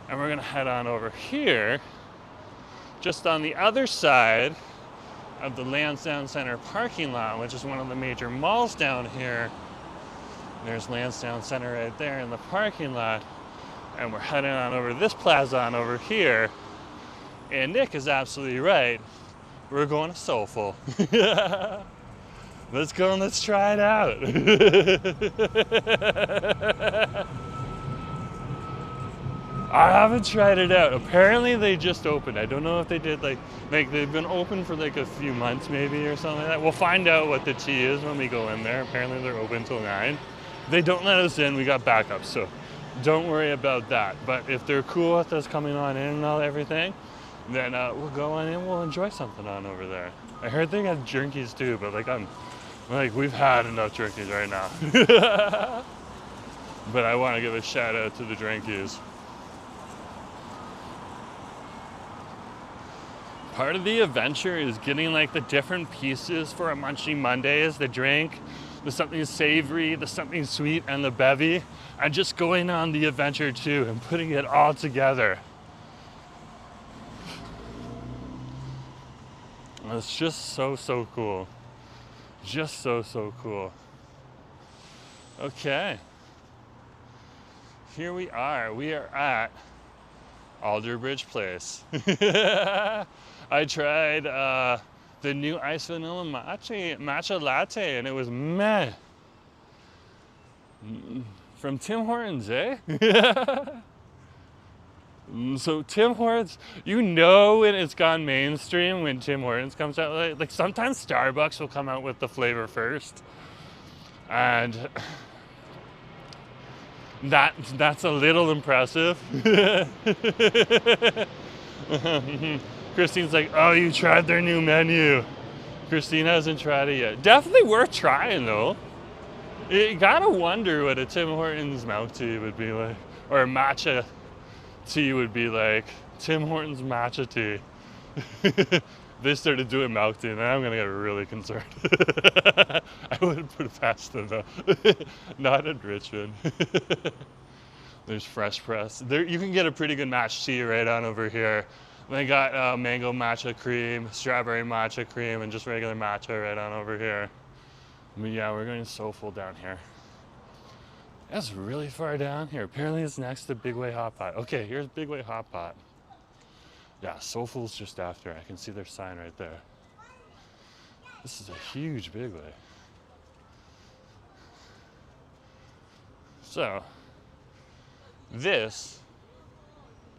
and we're gonna head on over here just on the other side of the Lansdowne Center parking lot, which is one of the major malls down here. There's Lansdowne Center right there in the parking lot, and we're heading on over this plaza on over here. And Nick is absolutely right. We're going to Seoulful. Let's go and let's try it out. I haven't tried it out. Apparently they just opened. I don't know if they did like they've been open for like a few months maybe or something like that. We'll find out what the tea is when we go in there. Apparently they're open till 9. If they don't let us in, we got backup, so don't worry about that. But if they're cool with us coming on in and all everything, then we'll go on in, we'll enjoy something on over there. I heard they have drinkies too, but we've had enough drinkies right now. But I want to give a shout out to the drinkies. Part of the adventure is getting like the different pieces for a Munchie Mondays, the drink, the something savory, the something sweet, and the bevy, and just going on the adventure too and putting it all together. It's just so cool. Just so cool. Okay. Here we are. We are at Alderbridge Place. I tried the new iced vanilla matcha latte, and it was meh. From Tim Hortons, eh? So Tim Hortons, you know when it's gone mainstream when Tim Hortons comes out. Like sometimes Starbucks will come out with the flavor first, and that's a little impressive. Christine's like, oh, you tried their new menu. Christine hasn't tried it yet. Definitely worth trying though. You gotta wonder what a Tim Hortons milk tea would be like, or a matcha tea would be like. Tim Hortons matcha tea. they started doing milk tea, then I'm gonna get really concerned. I wouldn't put it past them though. Not in Richmond. There's fresh press. There, you can get a pretty good matcha tea right on over here. They got mango matcha cream, strawberry matcha cream, and just regular matcha right on over here. But yeah, we're going Soulful down here. That's really far down here. Apparently it's next to Big Way Hot Pot. Okay, here's Big Way Hot Pot. Yeah, Soulful's just after. I can see their sign right there. This is a huge Big Way. So, this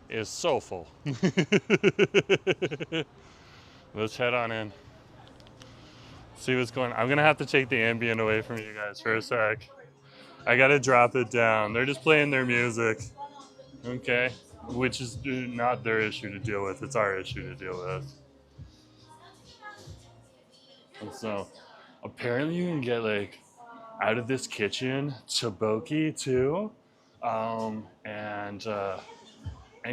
is Soulful. Let's head on in. See what's going on. I'm gonna have to take the ambient away from you guys for a sec. I gotta drop it down. They're just playing their music. Okay? Which is not their issue to deal with. It's our issue to deal with. And so, apparently you can get like out of this kitchen tteokbokki too, and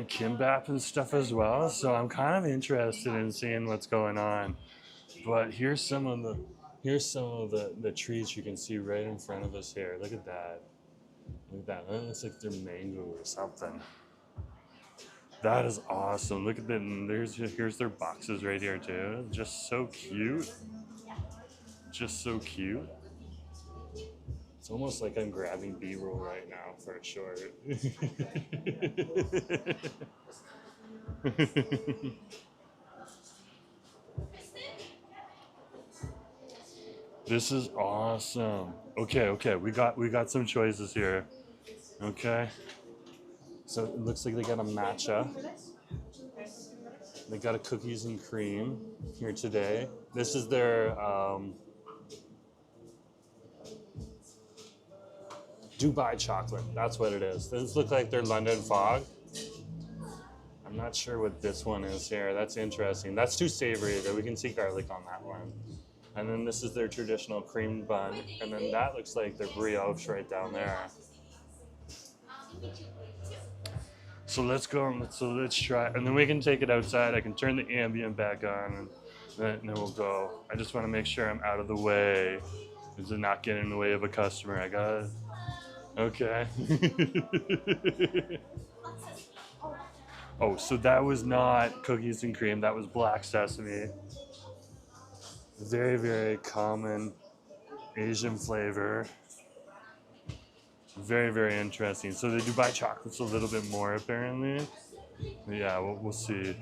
kimbap and stuff as well. So I'm kind of interested in seeing what's going on. But here's some of the trees you can see right in front of us here. Look at that. Look at that. That looks like they're mango or something. That is awesome. Look at them. Here's their boxes right here too. Just so cute. Just so cute. It's almost like I'm grabbing B-roll right now for a short. This is awesome. Okay, we got some choices here. Okay. So it looks like they got a matcha. They got a cookies and cream here today. This is their Dubai chocolate. That's what it is. These look like their London fog. I'm not sure what this one is here. That's interesting. That's too savory though. We can see garlic on that one. And then this is their traditional cream bun. And then that looks like their brioche right down there. So let's go, so let's try, and then we can take it outside. I can turn the ambient back on, and then we'll go. I just want to make sure I'm out of the way, to not get in the way of a customer. I got it. Okay. Oh, so that was not cookies and cream. That was black sesame. Very, very common Asian flavor. Very, very interesting. So the Dubai chocolate's a little bit more apparently. Yeah, we'll see.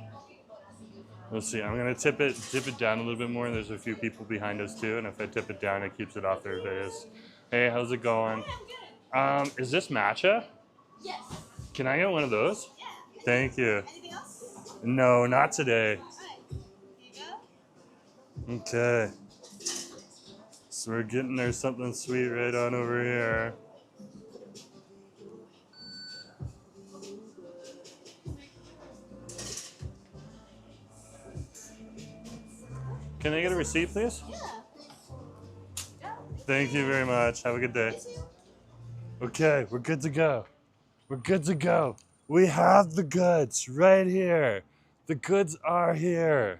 We'll see. I'm gonna tip it down a little bit more. There's a few people behind us too, and if I tip it down, it keeps it off their face. Hey, how's it going? Is this matcha? Yes. Can I get one of those? Yeah. Thank you. Anything else? No, not today. Here you go. Okay. So we're getting there something sweet right on over here. Can I get a receipt, please? Yeah. Thank you very much. Have a good day. Okay, we're good to go. We're good to go. We have the goods right here. The goods are here.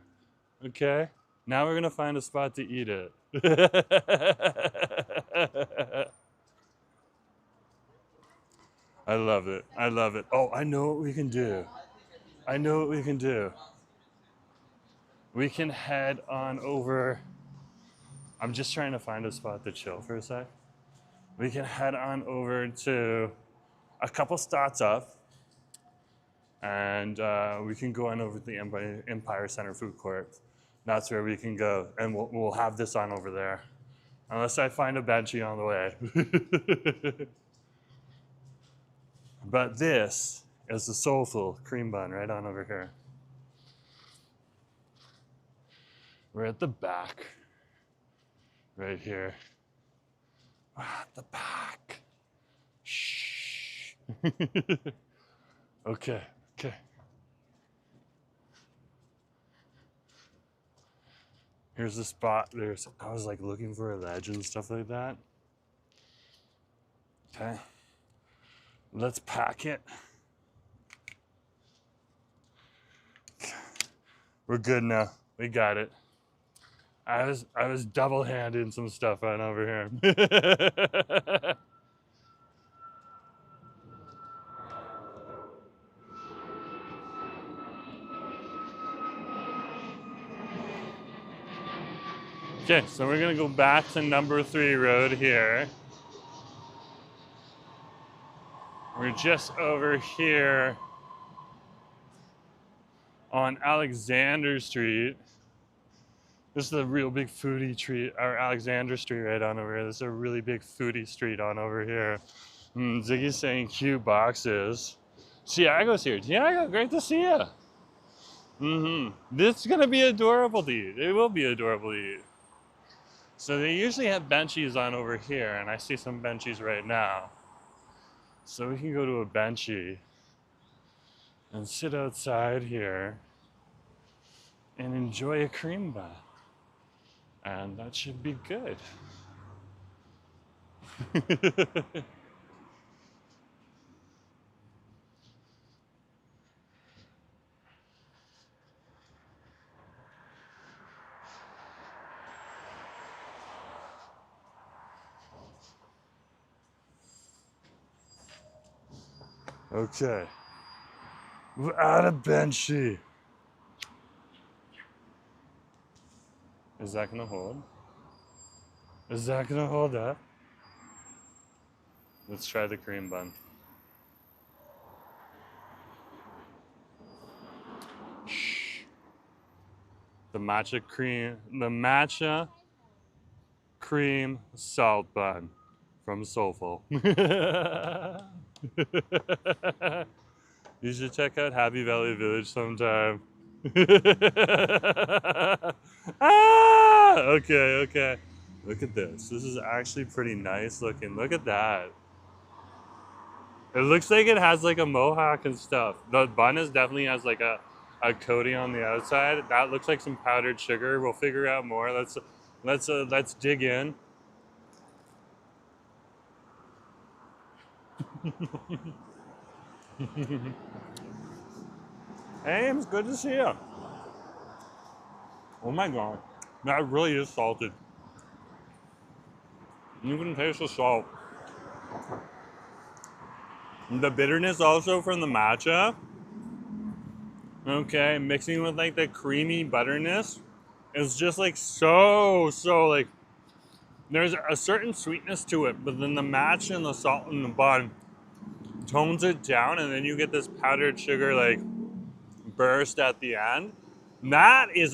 Okay, now we're gonna find a spot to eat it. I love it. I love it. Oh, I know what we can do. I know what we can do. We can head on over. I'm just trying to find a spot to chill for a sec. We can head on over to a couple stops up, and we can go on over to the Empire Center Food Court. That's where we can go, and we'll have this on over there, unless I find a Benchie on the way. But this is the Soulful cream bun right on over here. We're at the back, right here. At the back. Shh. Okay. Here's the spot. I was like looking for a ledge and stuff like that. Okay. Let's pack it. Okay. We're good now. We got it. I was double-handing some stuff on over here. Okay, so we're gonna go back to number 3 road here. We're just over here on Alexander Street. This is a real big foodie treat, or Alexander Street right on over here. This is a really big foodie street on over here. Ziggy's saying cute boxes. Tiago's here. Tiago, great to see you. This is gonna be adorable to eat. It will be adorable to eat. So they usually have benchies on over here, and I see some benchies right now. So we can go to a benchy and sit outside here and enjoy a cream bun. And that should be good. Okay. We're at a benchy. Is that gonna hold? Is that gonna hold up? Let's try the cream bun. The matcha cream salt bun from Soulful. You should check out Happy Valley Village sometime. Okay. Look at this. This is actually pretty nice looking. Look at that. It looks like it has like a mohawk and stuff. The bun definitely has like a coating on the outside. That looks like some powdered sugar. We'll figure out more. Let's dig in. Hey, it's good to see you. Oh my god, that really is salted. You can taste the salt. The bitterness also from the matcha. Okay, mixing with like the creamy butterness is just like so like, there's a certain sweetness to it, but then the matcha and the salt in the bun tones it down, and then you get this powdered sugar like burst at the end. That is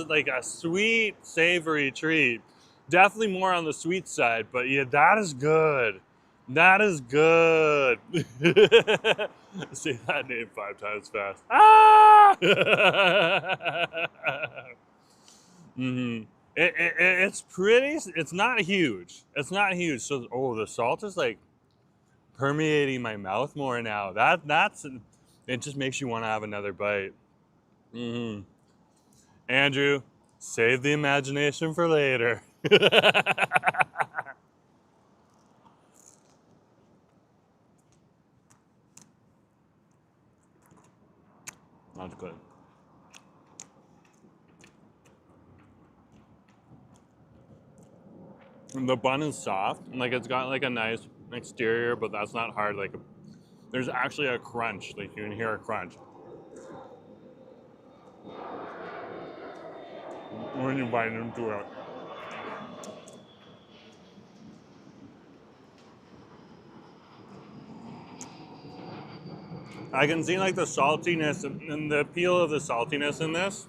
like a sweet, savory treat. Definitely more on the sweet side, but yeah, that is good. That is good. Say that name 5 times fast. Ah! It's pretty. It's not huge. It's not huge. So, the salt is like permeating my mouth more now. That's. It just makes you want to have another bite. Andrew, save the imagination for later. That's good. And the bun is soft. Like, it's got like a nice exterior, but that's not hard. Like, there's actually a crunch. Like, you can hear a crunch when you bite into it. I can see like the saltiness and the appeal of the saltiness in this.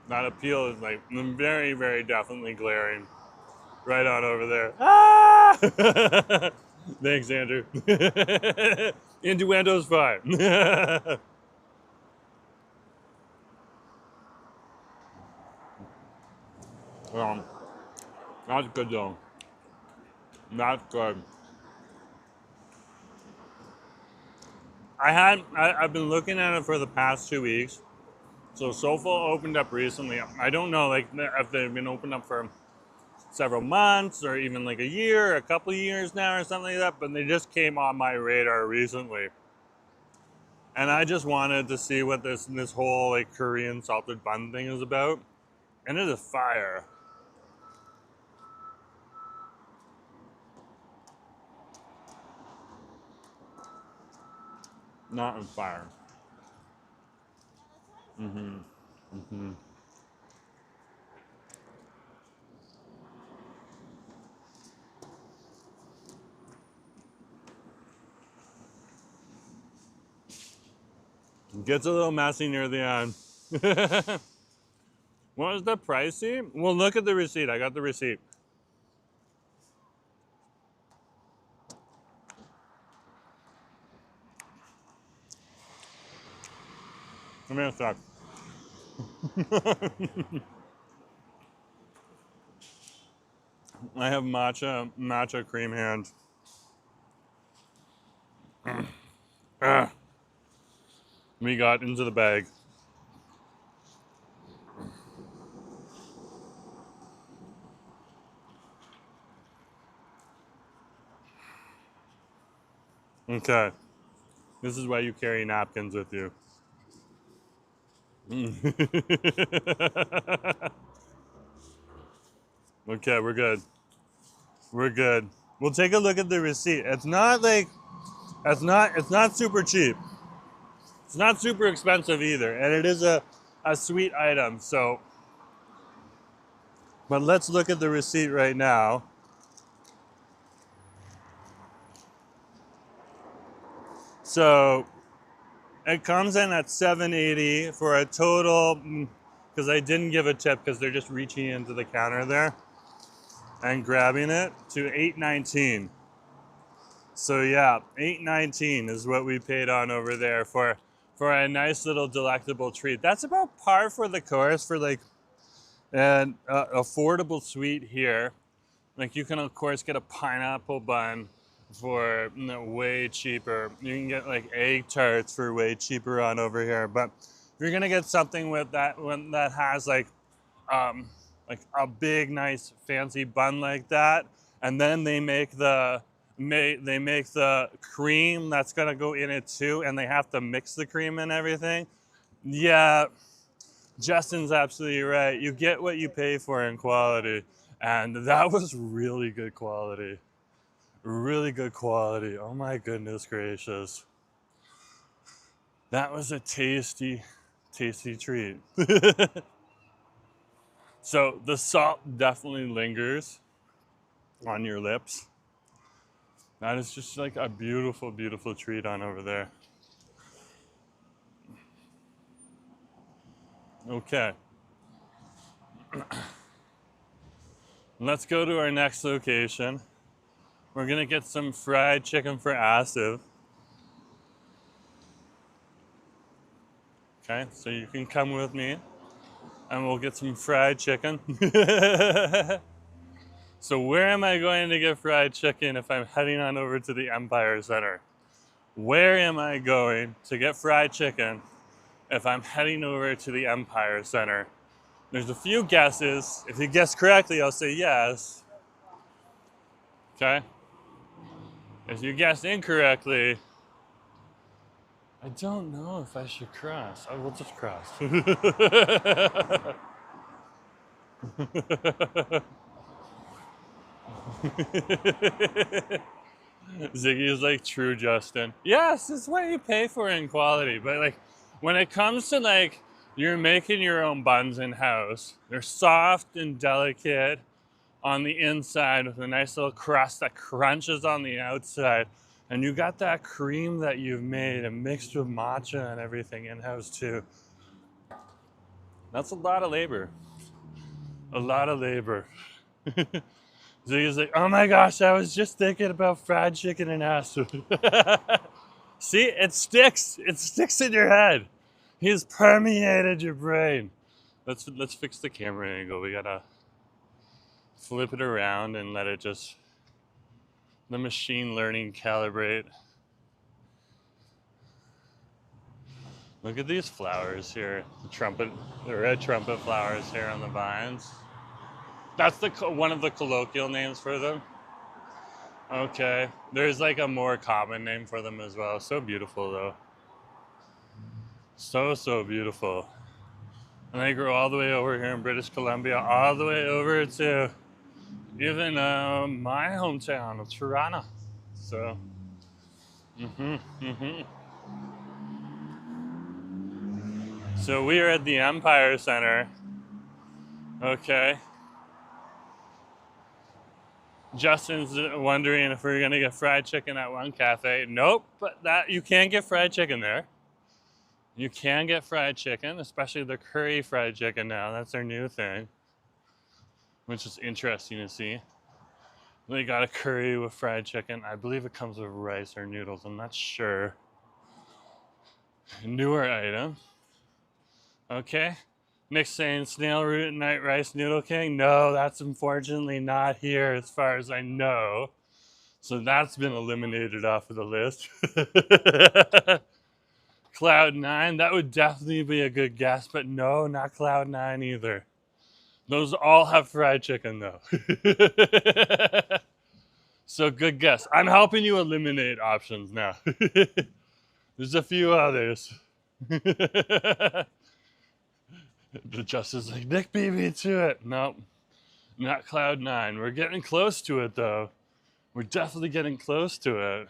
That appeal is like very, very definitely glaring right on over there. Ah! Thanks, Andrew. Innuendo's fine. That's good though. That's good. I've been looking at it for the past 2 weeks. So Soulful opened up recently. I don't know like if they've been opened up for several months or even like a year, a couple of years now or something like that, but they just came on my radar recently. And I just wanted to see what this whole like Korean salted bun thing is about. And it is fire. Not on fire. Mm-hmm. Mm-hmm. Gets a little messy near the end. What was the pricey? Well, look at the receipt. I got the receipt. Give me a sec. I have matcha cream hand. We got into the bag. Okay. This is why you carry napkins with you. Okay, we're good. We're good. We'll take a look at the receipt. It's not super cheap. It's not super expensive either, and it is a sweet item, so. But let's look at the receipt right now. So it comes in at $7.80 for a total, because I didn't give a tip because they're just reaching into the counter there and grabbing it, to $8.19. So yeah, $8.19 is what we paid on over there for a nice little delectable treat. That's about par for the course for like an affordable sweet here. Like you can of course get a pineapple bun for way cheaper. You can get like egg tarts for way cheaper on over here. But if you're gonna get something with that has like a big nice fancy bun like that, and then they make the cream that's gonna go in it too, and they have to mix the cream and everything. Yeah, Justin's absolutely right. You get what you pay for in quality, and that was really good quality. Really good quality. Oh my goodness gracious. That was a tasty, tasty treat. So the salt definitely lingers on your lips. That is just like a beautiful, beautiful treat on over there. Okay. Let's go to our next location. We're gonna get some fried chicken for Asiv. Okay, so you can come with me and we'll get some fried chicken. So where am I going to get fried chicken if I'm heading on over to the Empire Center? Where am I going to get fried chicken if I'm heading over to the Empire Center? There's a few guesses. If you guess correctly, I'll say yes. Okay? If you guess incorrectly, I don't know if I should cross. I will just cross. Ziggy is like true Justin. Yes, it's what you pay for in quality. But like when it comes to like you're making your own buns in house, they're soft and delicate on the inside with a nice little crust that crunches on the outside. And you got that cream that you've made and mixed with matcha and everything in house too. That's a lot of labor. A lot of labor. Ziggy's like, oh my gosh, I was just thinking about fried chicken and acid. See, it sticks. It sticks in your head. He's permeated your brain. Let's fix the camera angle. We gotta flip it around and let it just, the machine learning calibrate. Look at these flowers here. The red trumpet flowers here on the vines. That's one of the colloquial names for them. Okay, there's like a more common name for them as well. So beautiful though. So, so beautiful. And they grow all the way over here in British Columbia, all the way over to even my hometown of Toronto. So, hmm hmm so we are at the Empire Center. Okay. Justin's wondering if we're gonna get fried chicken at one cafe. Nope, but that you can get fried chicken there. You can get fried chicken, especially the curry fried chicken now. That's their new thing, which is interesting to see. They got a curry with fried chicken. I believe it comes with rice or noodles. I'm not sure. Newer item. Okay. Nick's saying snail root night rice noodle king. No, that's unfortunately not here as far as I know. So that's been eliminated off of the list. Cloud9, that would definitely be a good guess, but no, not Cloud9 either. Those all have fried chicken though. So good guess. I'm helping you eliminate options now. There's a few others. The Justice like, Nick beat me to it. Nope, not Cloud9. We're getting close to it though. We're definitely getting close to it.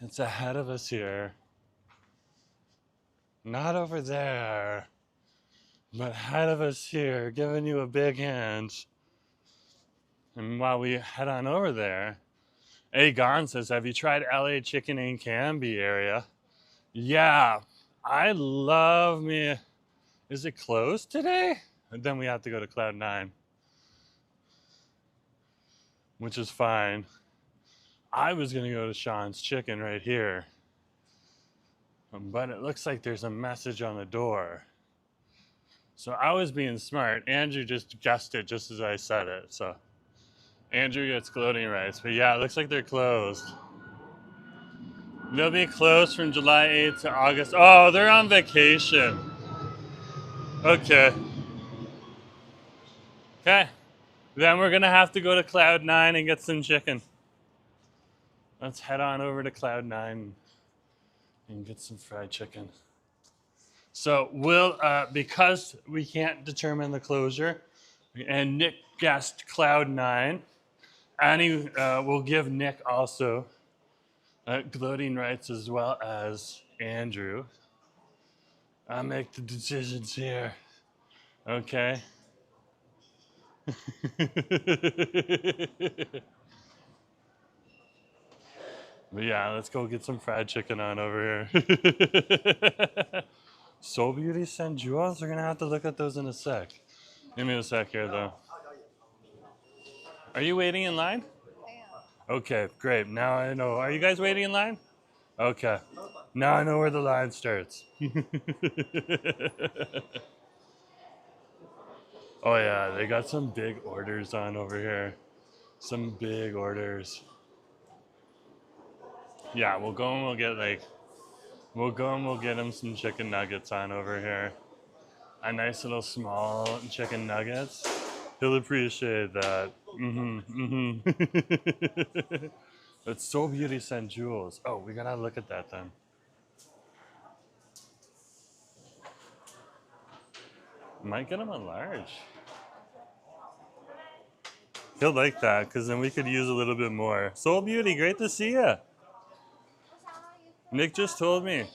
It's ahead of us here. Not over there, but ahead of us here, giving you a big hint. And while we head on over there, Agon says, have you tried LA chicken in Canby area? Yeah, I love me. Is it closed today? And then we have to go to Cloud9, which is fine. I was gonna go to Sean's Chicken right here, but it looks like there's a message on the door. So I was being smart. Andrew just guessed it just as I said it. So Andrew gets gloating rights, but yeah, it looks like they're closed. They'll be closed from July 8th to August. Oh, they're on vacation. Okay. Okay. Then we're gonna have to go to Cloud9 and get some chicken. Let's head on over to Cloud9 and get some fried chicken. So we'll, because we can't determine the closure, and Nick guessed Cloud9, Annie will give Nick also gloating rights as well as Andrew. I'll make the decisions here. Okay. But yeah, let's go get some fried chicken on over here. Soul Beauty sent jewels? We're gonna have to look at those in a sec. Give me a sec here though. Are you waiting in line? Okay, great. Now I know. Are you guys waiting in line? Okay. Now I know where the line starts. Oh yeah, they got some big orders on over here. Some big orders. Yeah, we'll go and we'll get him some chicken nuggets on over here. A nice little small chicken nuggets. He'll appreciate that. It's So Beauty sent jewels. Oh, we gotta look at that then. Might get him a large. He'll like that because then we could use a little bit more. Soul Beauty, great to see ya. Nick just told me.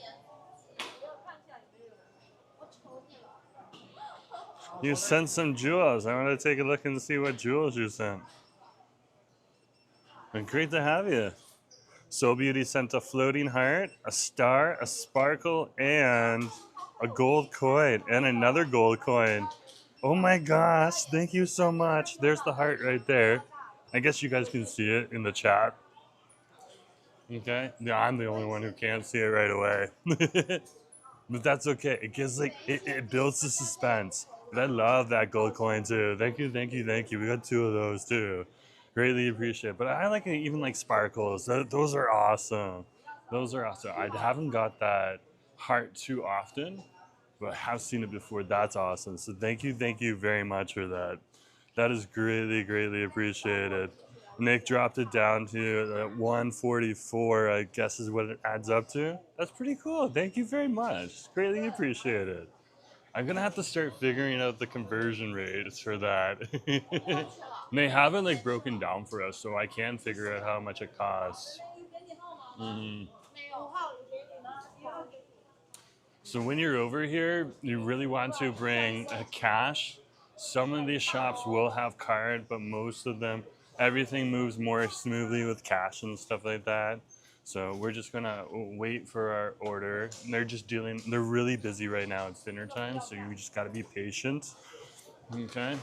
You sent some jewels. I want to take a look and see what jewels you sent. And great to have you. Soul Beauty sent a floating heart, a star, a sparkle, and a gold coin, and another gold coin. Oh my gosh, thank you so much. There's the heart right there. I guess you guys can see it in the chat. Okay, yeah, I'm the only one who can't see it right away. But that's okay. It gives it builds the suspense. And I love that gold coin too. Thank you, thank you, thank you. We got 2 of those too. Greatly appreciate it. But I like it, even like sparkles. Those are awesome. Those are awesome. I haven't got that heart too often, but I have seen it before. That's awesome. So thank you very much for that. That is greatly, greatly appreciated. Nick dropped it down to 144, I guess is what it adds up to. That's pretty cool. Thank you very much. Greatly appreciate it. I'm gonna have to start figuring out the conversion rates for that. And they haven't like broken down for us, so I can figure out how much it costs. Mhm. So when you're over here, you really want to bring cash. Some of these shops will have card, but most of them, everything moves more smoothly with cash and stuff like that. So we're just gonna wait for our order. And they're really busy right now. It's dinner time, so you just gotta be patient. Okay.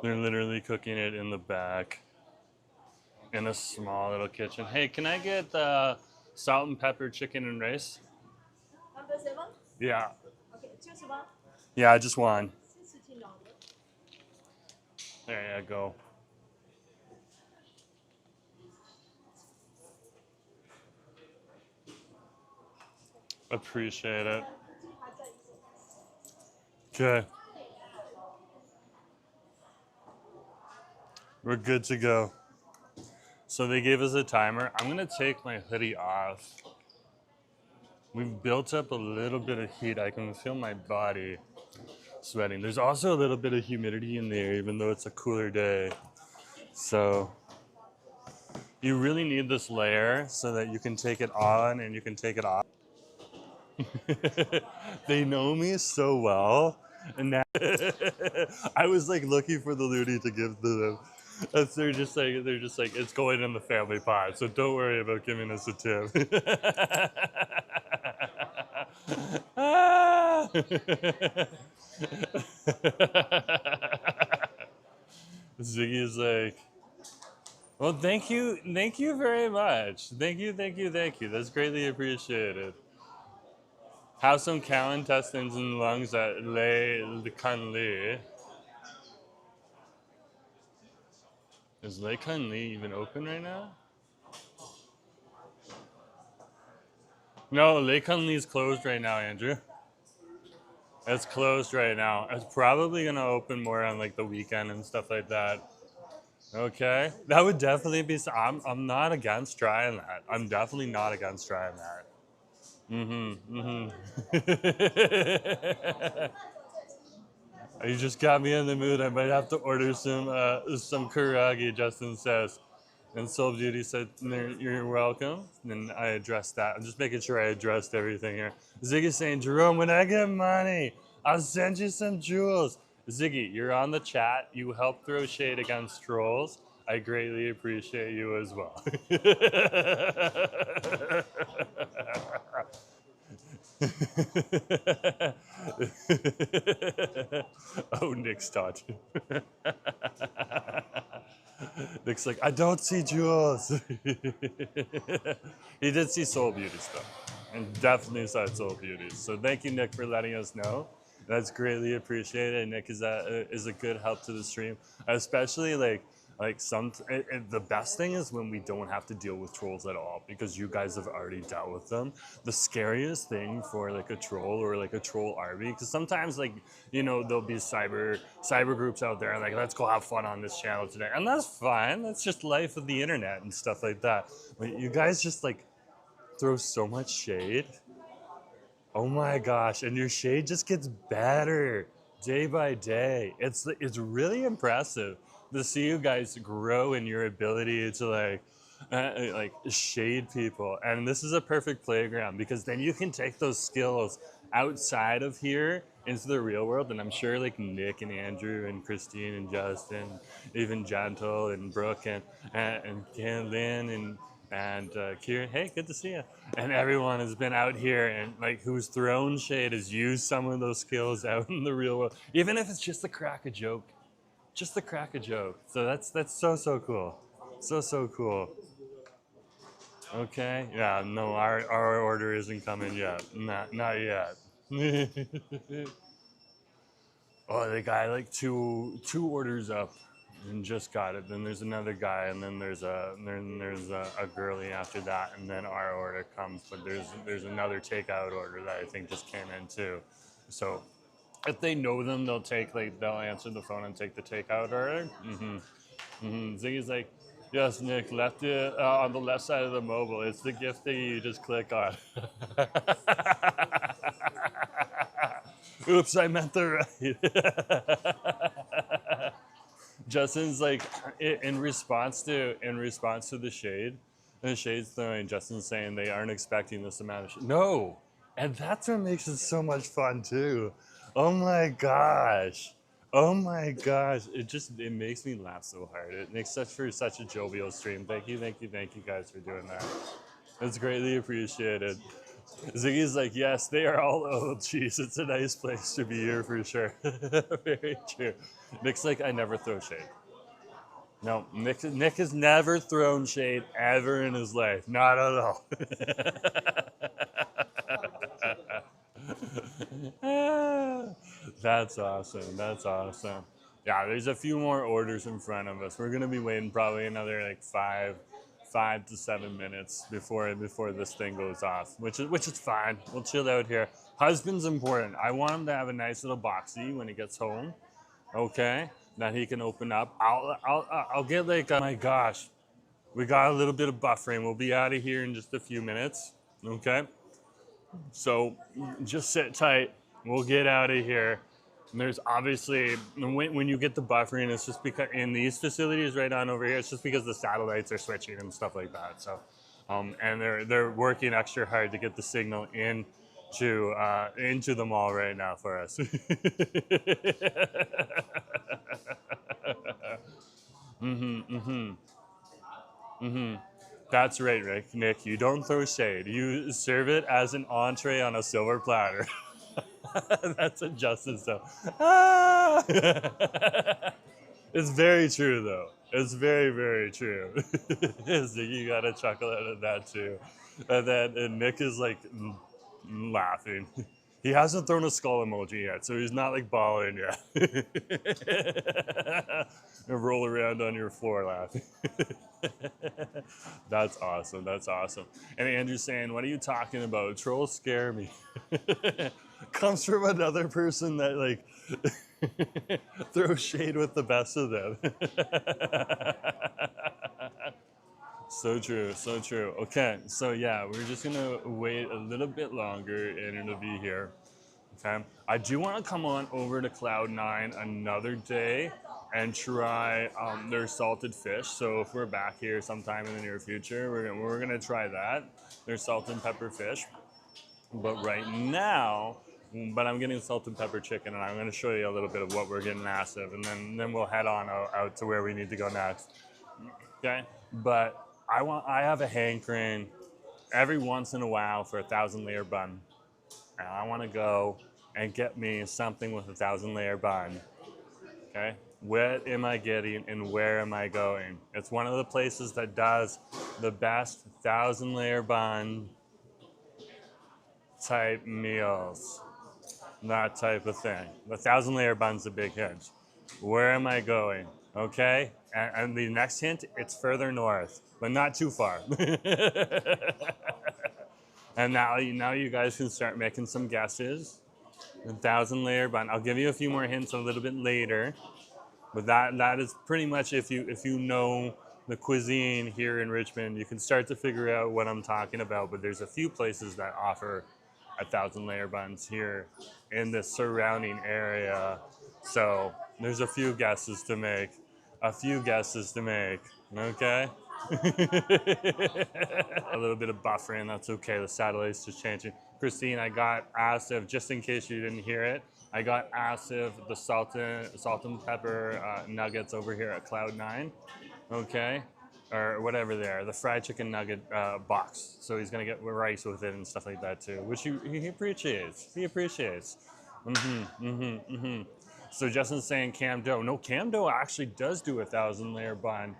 They're literally cooking it in the back in a small little kitchen. Hey, can I get salt and pepper chicken and rice? Yeah. Yeah, just one. There you go. Appreciate it. Okay. We're good to go. So they gave us a timer. I'm gonna take my hoodie off. We've built up a little bit of heat. I can feel my body sweating. There's also a little bit of humidity in there, even though it's a cooler day. So you really need this layer so that you can take it on and you can take it off. They know me so well, and now I was like looking for the loonie to give to them. They're just like it's going in the family pot, so don't worry about giving us a tip. Ziggy is like, well, thank you very much. Thank you. That's greatly appreciated. Have some cow intestines and lungs at Le Kan Li. Is Le Kan Li even open right now? No, Le Kan Li is closed right now, Andrew. It's closed right now. It's probably gonna open more on like the weekend and stuff like that. Okay, that would definitely be. I'm not against trying that. I'm definitely not against trying that. You just got me in the mood. I might have to order some kurage, Justin says. And Soul Beauty said, "You're welcome." And I addressed that. I'm just making sure I addressed everything here. Ziggy's saying, "Jerome, when I get money, I'll send you some jewels." Ziggy, you're on the chat. You help throw shade against trolls. I greatly appreciate you as well. Oh, Nick's touching. Nick's like, I don't see jewels. He did see Soul Beauties though, and definitely saw Soul Beauties. So thank you, Nick, for letting us know. That's greatly appreciated. Nick is a good help to the stream, especially the best thing is when we don't have to deal with trolls at all because you guys have already dealt with them. The scariest thing for like a troll or like a troll army, because sometimes like there'll be cyber groups out there like let's go have fun on this channel today, and that's fine. That's just life of the internet and stuff like that. But you guys just like throw so much shade. Oh my gosh, and your shade just gets better day by day. It's really impressive to see you guys grow in your ability to like shade people. And this is a perfect playground because then you can take those skills outside of here into the real world. And I'm sure like Nick and Andrew and Christine and Justin, even Gentle and Brooke and Lynn and Kieran, hey, good to see you. And everyone has been out here and like who's thrown shade has used some of those skills out in the real world, even if it's just to crack a joke, just to crack a joke. So that's so cool, so cool. Okay, yeah, no, our order isn't coming yet, not yet. Oh, the guy like two orders up and just got it. Then there's another guy, and then there's a girlie after that, and then our order comes. But there's another takeout order that I think just came in too. So If they know them, they'll answer the phone and take the takeout order. Ziggy's like, yes, Nick, left it on the left side of the mobile. It's the gift that you just click on. Oops, I meant the right. Justin's like, in response to the shade, and the shade's throwing. Justin's saying they aren't expecting this amount of shade. No, and that's what makes it so much fun too. Oh my gosh. Oh my gosh, it makes me laugh so hard. It makes for such a jovial stream. Thank you guys for doing that. It's greatly appreciated. Ziggy's like, yes, they are all old. Jeez, it's a nice place to be here for sure. Very true. Nick's like, I never throw shade. No, Nick has never thrown shade ever in his life. Not at all. That's awesome. That's awesome. Yeah, there's a few more orders in front of us. We're gonna be waiting probably another like 5 to 7 minutes before this thing goes off, which is fine. We'll chill out here. Husband's important. I want him to have a nice little boxy when he gets home. Okay, that he can open up. I'll get like, oh my gosh, we got a little bit of buffering. We'll be out of here in just a few minutes. Okay, so just sit tight. We'll get out of here. And there's obviously, when you get the buffering, it's just because in these facilities right on over here, it's just because the satellites are switching and stuff like that. So, and they're working extra hard to get the signal into the mall right now for us. That's right, Nick. You don't throw shade. You serve it as an entree on a silver platter. That's a justice, though. Ah! It's very true, though. It's very, very true. So you gotta chuckle at that too. And Nick is like laughing. He hasn't thrown a skull emoji yet, so he's not like bawling yet. And roll around on your floor laughing. That's awesome. That's awesome. And Andrew's saying, "What are you talking about? Trolls scare me." Comes from another person that like throws shade with the best of them. So true, so true. Okay, so yeah, we're just gonna wait a little bit longer and it'll be here. Okay, I do want to come on over to Cloud9 another day and try their salted fish. So if we're back here sometime in the near future, we're gonna try that. Their salt and pepper fish. But right now, I'm getting salt and pepper chicken, and I'm going to show you a little bit of what we're getting asked of, and then we'll head on out to where we need to go next. Okay, but I have a hankering every once in a while for a 1,000-layer bun, and I want to go and get me something with a 1,000-layer bun. Okay, what am I getting and where am I going? It's one of the places that does the best 1,000-layer bun type meals, that type of thing. The 1,000-layer bun's a big hint. Where am I going? Okay, and the next hint, it's further north, but not too far. And now you guys can start making some guesses. The 1,000-layer bun. I'll give you a few more hints a little bit later, but that is pretty much if you know the cuisine here in Richmond, you can start to figure out what I'm talking about. But there's a few places that offer 1,000-layer buns here in the surrounding area. So there's a few guesses to make. Okay? A little bit of buffering, that's okay. The satellite's just changing. Christine, I got asked if, just in case you didn't hear it, I got asked if the salt and pepper nuggets over here at Cloud9, okay? Or whatever they are, the fried chicken nugget box. So he's gonna get rice with it and stuff like that too, which he appreciates. So Justin's saying cam dough. No, cam dough actually does do a 1,000-layer bun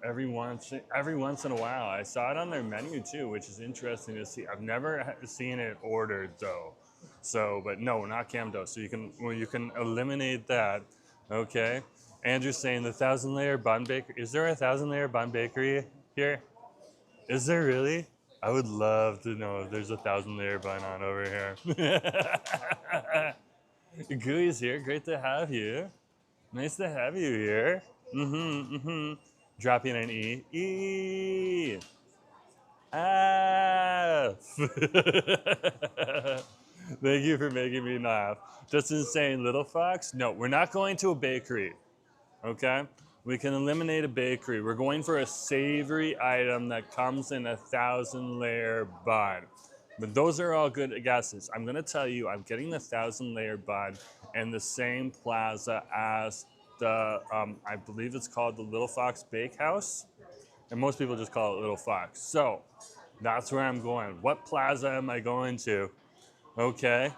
every once in a while. I saw it on their menu too, which is interesting to see. I've never seen it ordered though. So, but no, not cam dough. So you can eliminate that. Okay. Andrew's saying the 1,000-layer bun bakery. Is there a 1,000-layer bun bakery here? Is there really? I would love to know if there's a 1,000-layer bun on over here. Gooey's here. Great to have you. Nice to have you here. Dropping an E. E. F. Thank you for making me laugh. Just insane, little fox. No, we're not going to a bakery. Okay? We can eliminate a bakery. We're going for a savory item that comes in a 1,000-layer bun. But those are all good guesses. I'm gonna tell you, I'm getting the 1,000-layer bun in the same plaza as the, I believe it's called the Little Fox Bakehouse. And most people just call it Little Fox. So that's where I'm going. What plaza am I going to? Okay.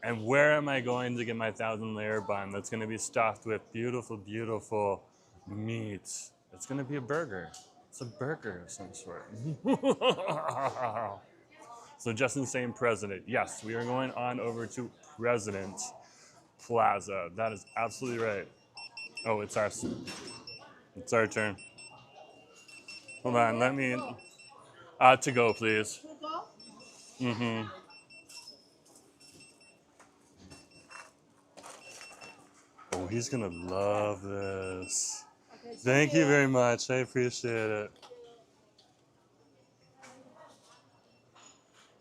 And where am I going to get my 1,000-layer bun that's gonna be stuffed with beautiful, beautiful meat? It's gonna be a burger. It's a burger of some sort. So Justin saying President. Yes, we are going on over to President Plaza. That is absolutely right. Oh, it's our turn. Hold on, let me, to go, please. Oh, he's gonna love this. Thank you very much, I appreciate it.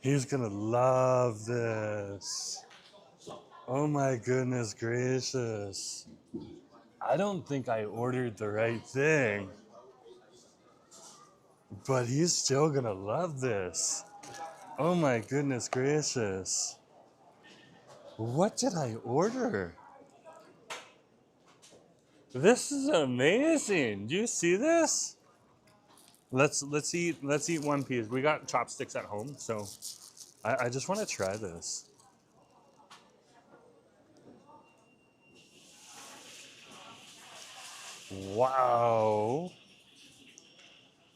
He's gonna love this. Oh my goodness gracious. I don't think I ordered the right thing, but he's still gonna love this. Oh my goodness gracious. What did I order? This is amazing. Do you see this? Let's eat one piece. We got chopsticks at home, so I just want to try this. Wow.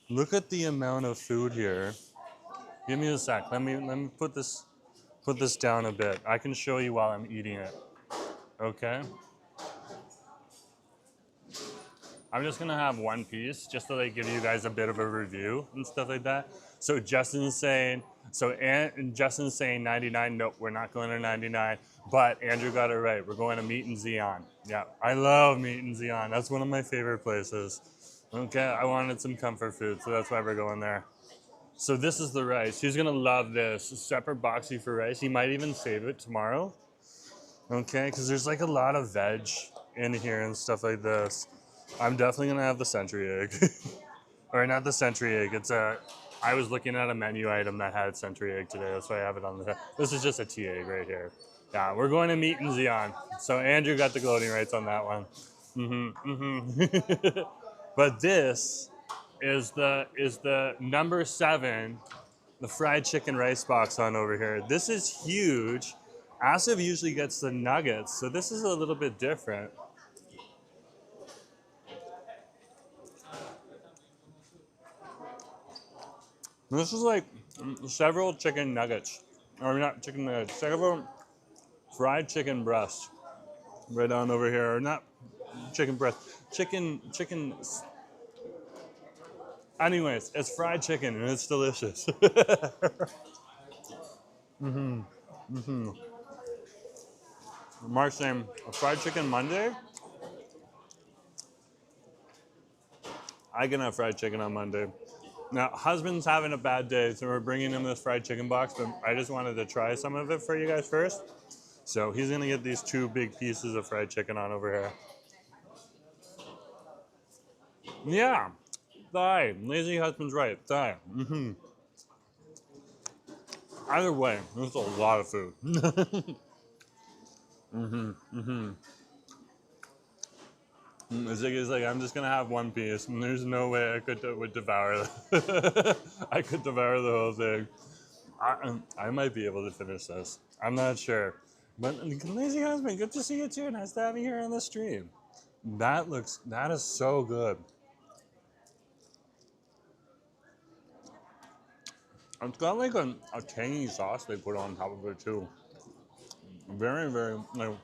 Look at the amount of food here. Give me a sec. Let me put this down a bit. I can show you while I'm eating it. Okay? I'm just gonna have one piece just so they give you guys a bit of a review and stuff like that. So Justin's saying 99. Nope, we're not going to 99. But Andrew got it right. We're going to Meat and Xi'an. Yeah, I love Meat and Xi'an. That's one of my favorite places. Okay, I wanted some comfort food, so that's why we're going there. So this is the rice. He's gonna love this. A separate boxy for rice. He might even save it tomorrow. Okay, because there's like a lot of veg in here and stuff like this. I'm definitely gonna have the century egg. Or not the century egg, I was looking at a menu item that had century egg today, that's why I have it on the, this is just a tea egg right here. Yeah, we're going to Meat and Xi'an. So Andrew got the gloating rights on that one. But this is the number 7, the fried chicken rice box on over here. This is huge. Asif usually gets the nuggets, so this is a little bit different. This is like several chicken nuggets, or not chicken nuggets, several fried chicken breasts right on over here, or not chicken breast, chicken. Anyways, it's fried chicken and it's delicious. Mark's saying, a fried chicken Monday? I can have fried chicken on Monday. Now, husband's having a bad day, so we're bringing him this fried chicken box, but I just wanted to try some of it for you guys first. So he's gonna get these 2 big pieces of fried chicken on over here. Yeah, thigh. Lazy husband's right, thigh. Either way, there's a lot of food. Ziggy's like, I'm just gonna have one piece, and there's no way I would devour that. I could devour the whole thing. I might be able to finish this. I'm not sure. But lazy husband, good to see you too. Nice to have you here on the stream. That is so good. It's got like a tangy sauce they put on top of it too. Very, very, like,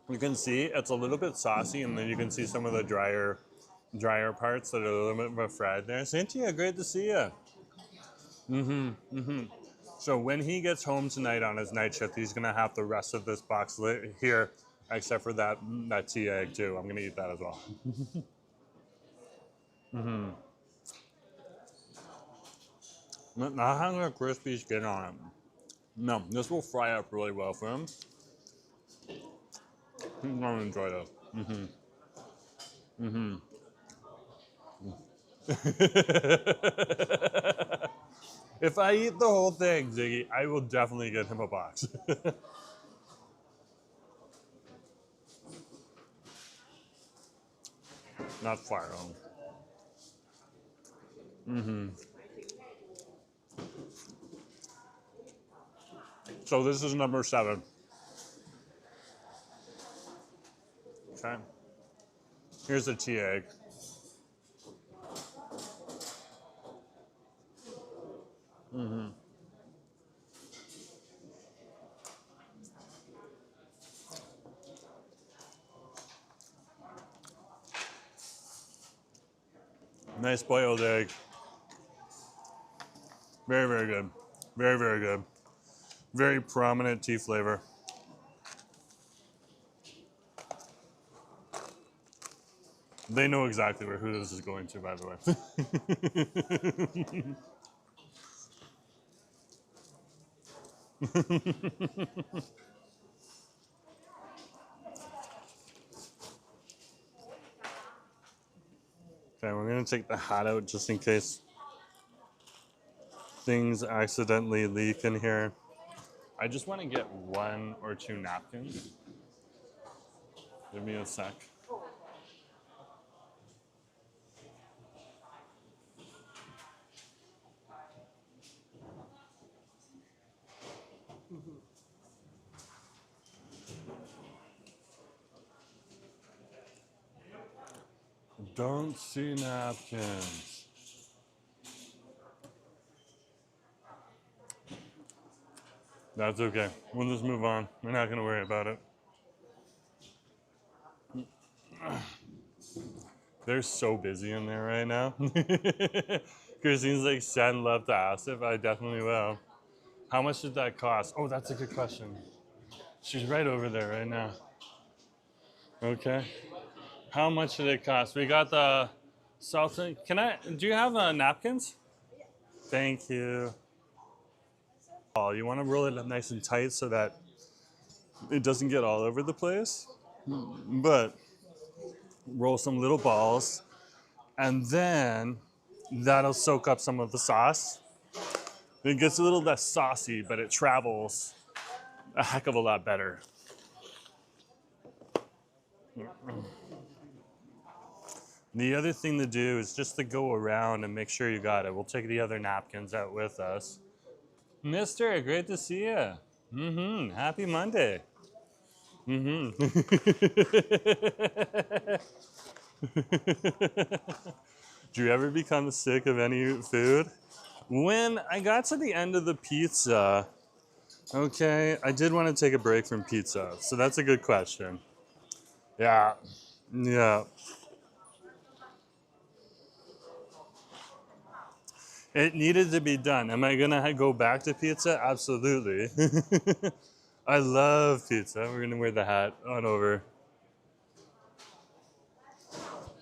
you can see it's a little bit saucy, and then you can see some of the drier parts that are a little bit more fried there. Cynthia, great to see you. So when he gets home tonight on his night shift, he's gonna have the rest of this box here, except for that tea egg too. I'm gonna eat that as well. Not having a crispy skin on it. No, this will fry up really well for him. He's gonna enjoy this. If I eat the whole thing, Ziggy, I will definitely get him a box. Not far home. So this is number 7. Okay. Here's the tea egg. Nice boiled egg. Very, very good. Very, very good. Very prominent tea flavor. They know exactly who this is going to, by the way. Okay, we're gonna take the hat out just in case things accidentally leak in here. I just want to get 1 or 2 napkins. Give me a sec. Don't see napkins. That's okay. We'll just move on. We're not gonna worry about it. They're so busy in there right now. Christine's like, send love to Asif. I definitely will. How much did that cost? Oh, that's a good question. She's right over there right now. Okay. How much did it cost? We got the salsa. Do you have napkins? Thank you. Oh, you want to roll it up nice and tight so that it doesn't get all over the place. But roll some little balls, and then that'll soak up some of the sauce. It gets a little less saucy, but it travels a heck of a lot better. The other thing to do is just to go around and make sure you got it. We'll take the other napkins out with us. Mister, great to see you. Happy Monday. Do you ever become sick of any food? When I got to the end of the pizza, okay, I did want to take a break from pizza, so that's a good question. Yeah. It needed to be done. Am I gonna go back to pizza? Absolutely. I love pizza. We're gonna wear the hat on over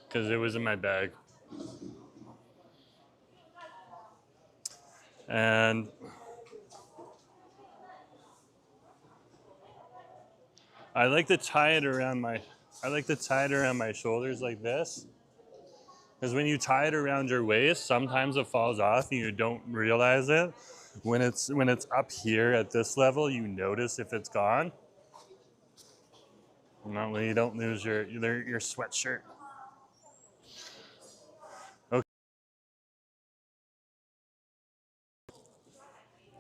because it was in my bag. And I like to tie it around my shoulders like this. Because when you tie it around your waist, sometimes it falls off and you don't realize it. When it's up here at this level, you notice if it's gone. Not when you don't lose your sweatshirt. Okay.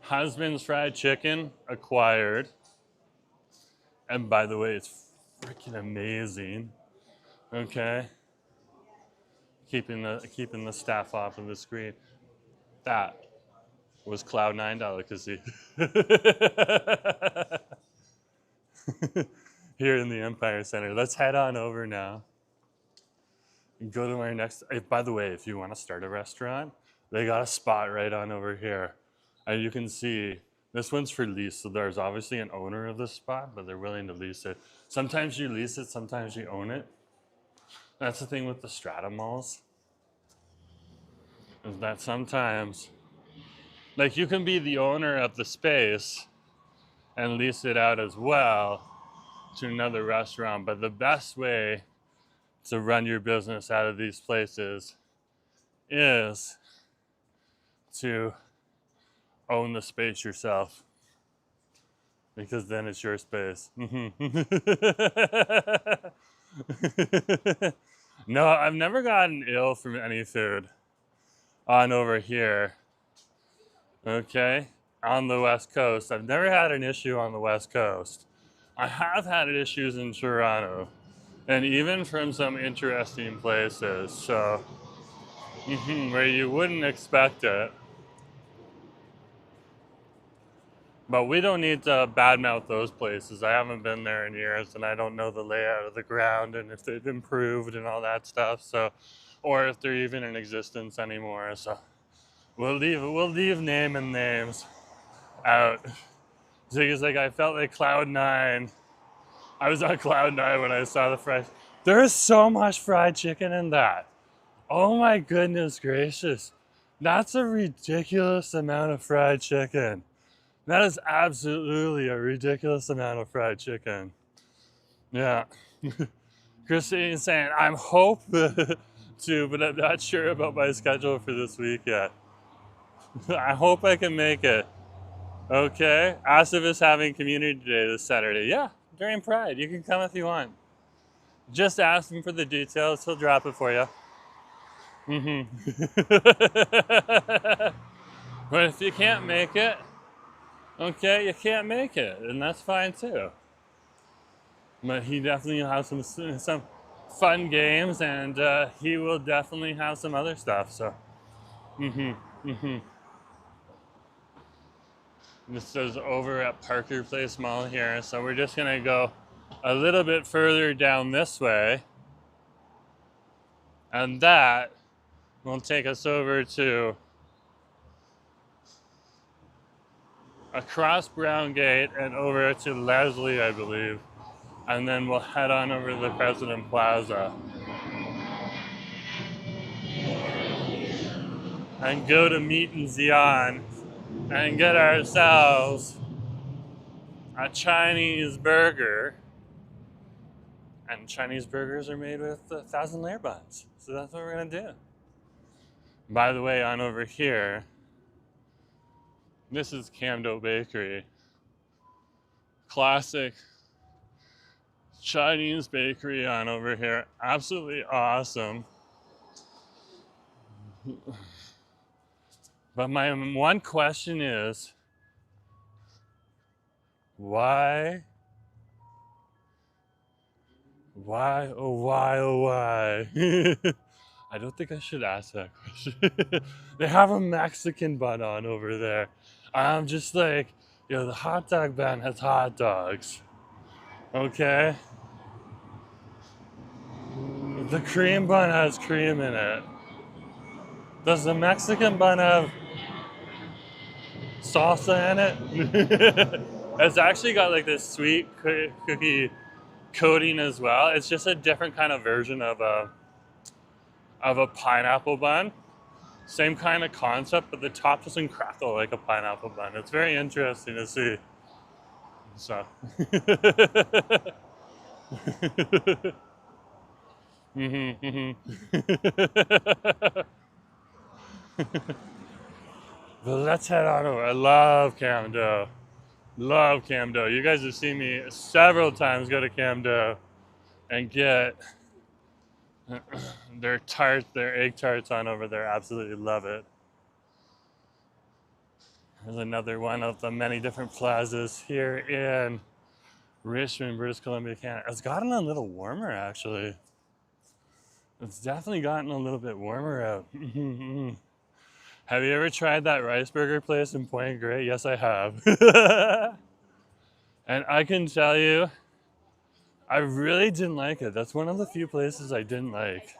Husband's fried chicken acquired. And by the way, it's freaking amazing. Okay. Keeping the staff off of the screen. That was Cloud9 Delicacy. Here in the Empire Center. Let's head on over now and go to our next. By the way, if you want to start a restaurant, they got a spot right on over here. You can see This one's for lease, so there's obviously an owner of this spot, but they're willing to lease it. Sometimes you lease it, sometimes you own it. That's the thing with the strata malls, is that sometimes, like, you can be the owner of the space and lease it out as well to another restaurant, but the best way to run your business out of these places is to own the space yourself, because then it's your space. No, I've never gotten ill from any food on over here. Okay, on the West Coast. I've never had an issue on the West Coast. I have had issues in Toronto, and even from some interesting places, so where you wouldn't expect it. But we don't need to badmouth those places. I haven't been there in years, and I don't know the layout of the ground and if they've improved and all that stuff. So, or if they're even in existence anymore. So, we'll leave name and names out. Because like I felt like Cloud 9. I was on Cloud 9 when I saw the fried. There is so much fried chicken in that. Oh my goodness gracious. That's a ridiculous amount of fried chicken. That is absolutely a ridiculous amount of fried chicken. Yeah. Christine's saying, I'm hope to, but I'm not sure about my schedule for this week yet. I hope I can make it. Okay. Asif is having community day this Saturday. Yeah, during Pride. You can come if you want. Just ask him for the details. He'll drop it for you. But if you can't make it, okay, you can't make it, and that's fine too. But he definitely will have some fun games, and he will definitely have some other stuff. So, This is over at Parker Place Mall here, so we're just gonna go a little bit further down this way, and that will take us over to across Brown Gate and over to Leslie, I believe, and then we'll head on over to the President Plaza and go to Meat and Xi'an and get ourselves a Chinese burger. And Chinese burgers are made with 1,000-layer buns, so that's what we're gonna do. By the way, on over here, this is Camdo Bakery. Classic Chinese bakery on over here. Absolutely awesome. But my one question is, why? Why, oh why, oh why? I don't think I should ask that question. They have a Mexican bun on over there. I'm just like, the hot dog bun has hot dogs. Okay? The cream bun has cream in it. Does the Mexican bun have salsa in it? It's actually got like this sweet cookie coating as well. It's just a different kind of version of a pineapple bun. Same kind of concept, but the top doesn't crackle like a pineapple bun. It's very interesting to see. So. But let's head on over. I love Camdo. Love Camdo. You guys have seen me several times go to Camdo and get their egg tarts on over there. Absolutely love it. There's another one of the many different plazas here in Richmond, British Columbia, Canada. It's gotten a little warmer, actually. It's definitely gotten a little bit warmer out. Have you ever tried that rice burger place in Point Grey? Yes, I have. And I can tell you, I really didn't like it. That's one of the few places I didn't like.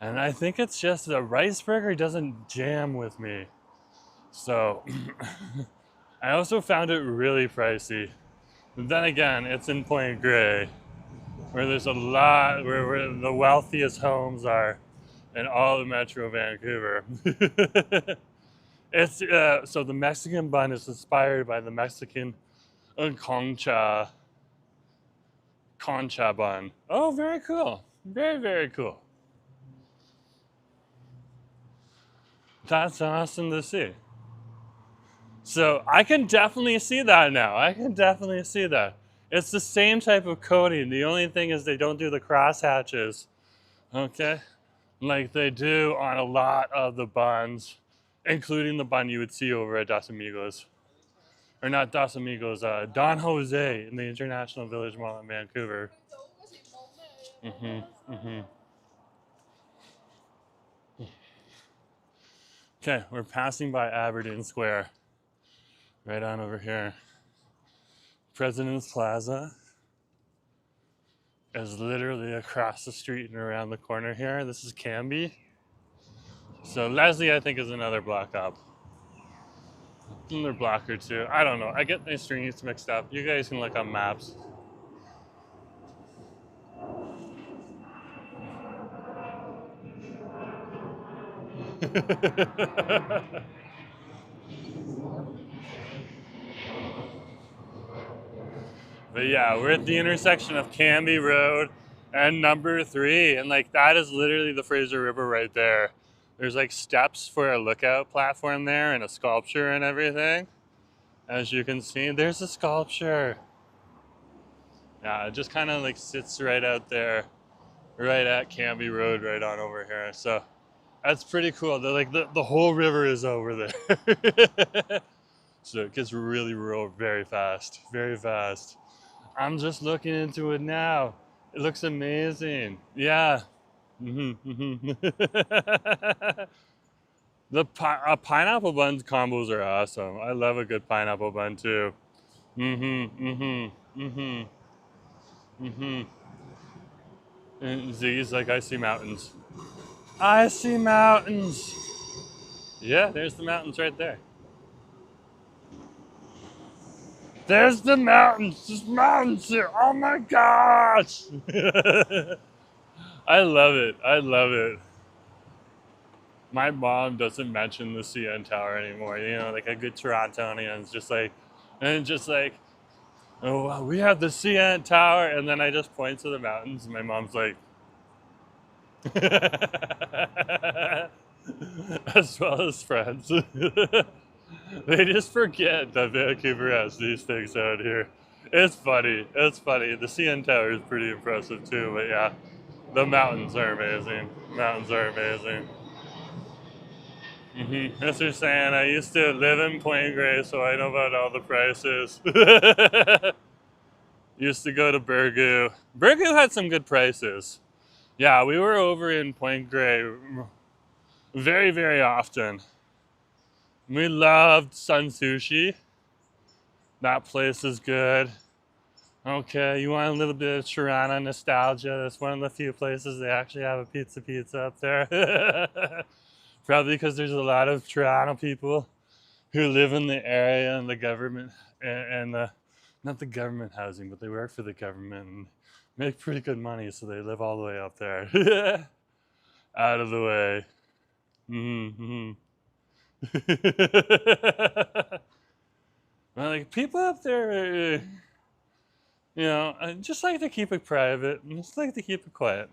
And I think it's just the rice burger doesn't jam with me. So I also found it really pricey. But then again, it's in Point Grey, where there's a lot, where the wealthiest homes are in all of Metro Vancouver. It's so the Mexican bun is inspired by the Mexican concha bun. Oh, very cool. Very, very cool. That's awesome to see. So I can definitely see that now. I can definitely see that. It's the same type of coating. The only thing is they don't do the cross hatches, okay? Like they do on a lot of the buns, including the bun you would see over at Dos Amigos. Or not Dos Amigos, Don Jose in the International Village Mall in Vancouver. Okay, we're passing by Aberdeen Square. Right on over here. President Plaza is literally across the street and around the corner here. This is Cambie. So Leslie, I think, is another block up. Another block or two. I don't know. I get my streets mixed up. You guys can look on maps. But yeah, we're at the intersection of Cambie Road and number 3. And like that is literally the Fraser River right there. There's like steps for a lookout platform there and a sculpture and everything. As you can see, there's a sculpture. Yeah, it just kind of like sits right out there, right at Cambie Road, right on over here. So that's pretty cool. The whole river is over there. So it gets really rural very fast, very fast. I'm just looking into it now. It looks amazing. Yeah. The pineapple buns combos are awesome. I love a good pineapple bun too. And Ziggy's like, I see mountains. I see mountains. Yeah, there's the mountains right there. There's the mountains. There's mountains here. Oh my gosh. I love it. I love it. My mom doesn't mention the Xi'an Tower anymore. You know, like a good Torontonian is just like, oh, wow, we have the Xi'an Tower. And then I just point to the mountains and my mom's like, as well as friends. They just forget that Vancouver has these things out here. It's funny. It's funny. The Xi'an Tower is pretty impressive too, but yeah, the mountains are amazing. Mountains are amazing. Mr. San, I used to live in Point Grey, so I know about all the prices. Used to go to Burgoo. Burgoo had some good prices. Yeah, we were over in Point Grey very, very often. We loved Sun Sushi. That place is good. Okay, you want a little bit of Tirana nostalgia? That's one of the few places they actually have a pizza up there. Probably because there's a lot of Toronto people who live in the area and the government and not the government housing, but they work for the government and make pretty good money, so they live all the way up there. Out of the way. Well, like people up there, you know, I just like to keep it private and just like to keep it quiet.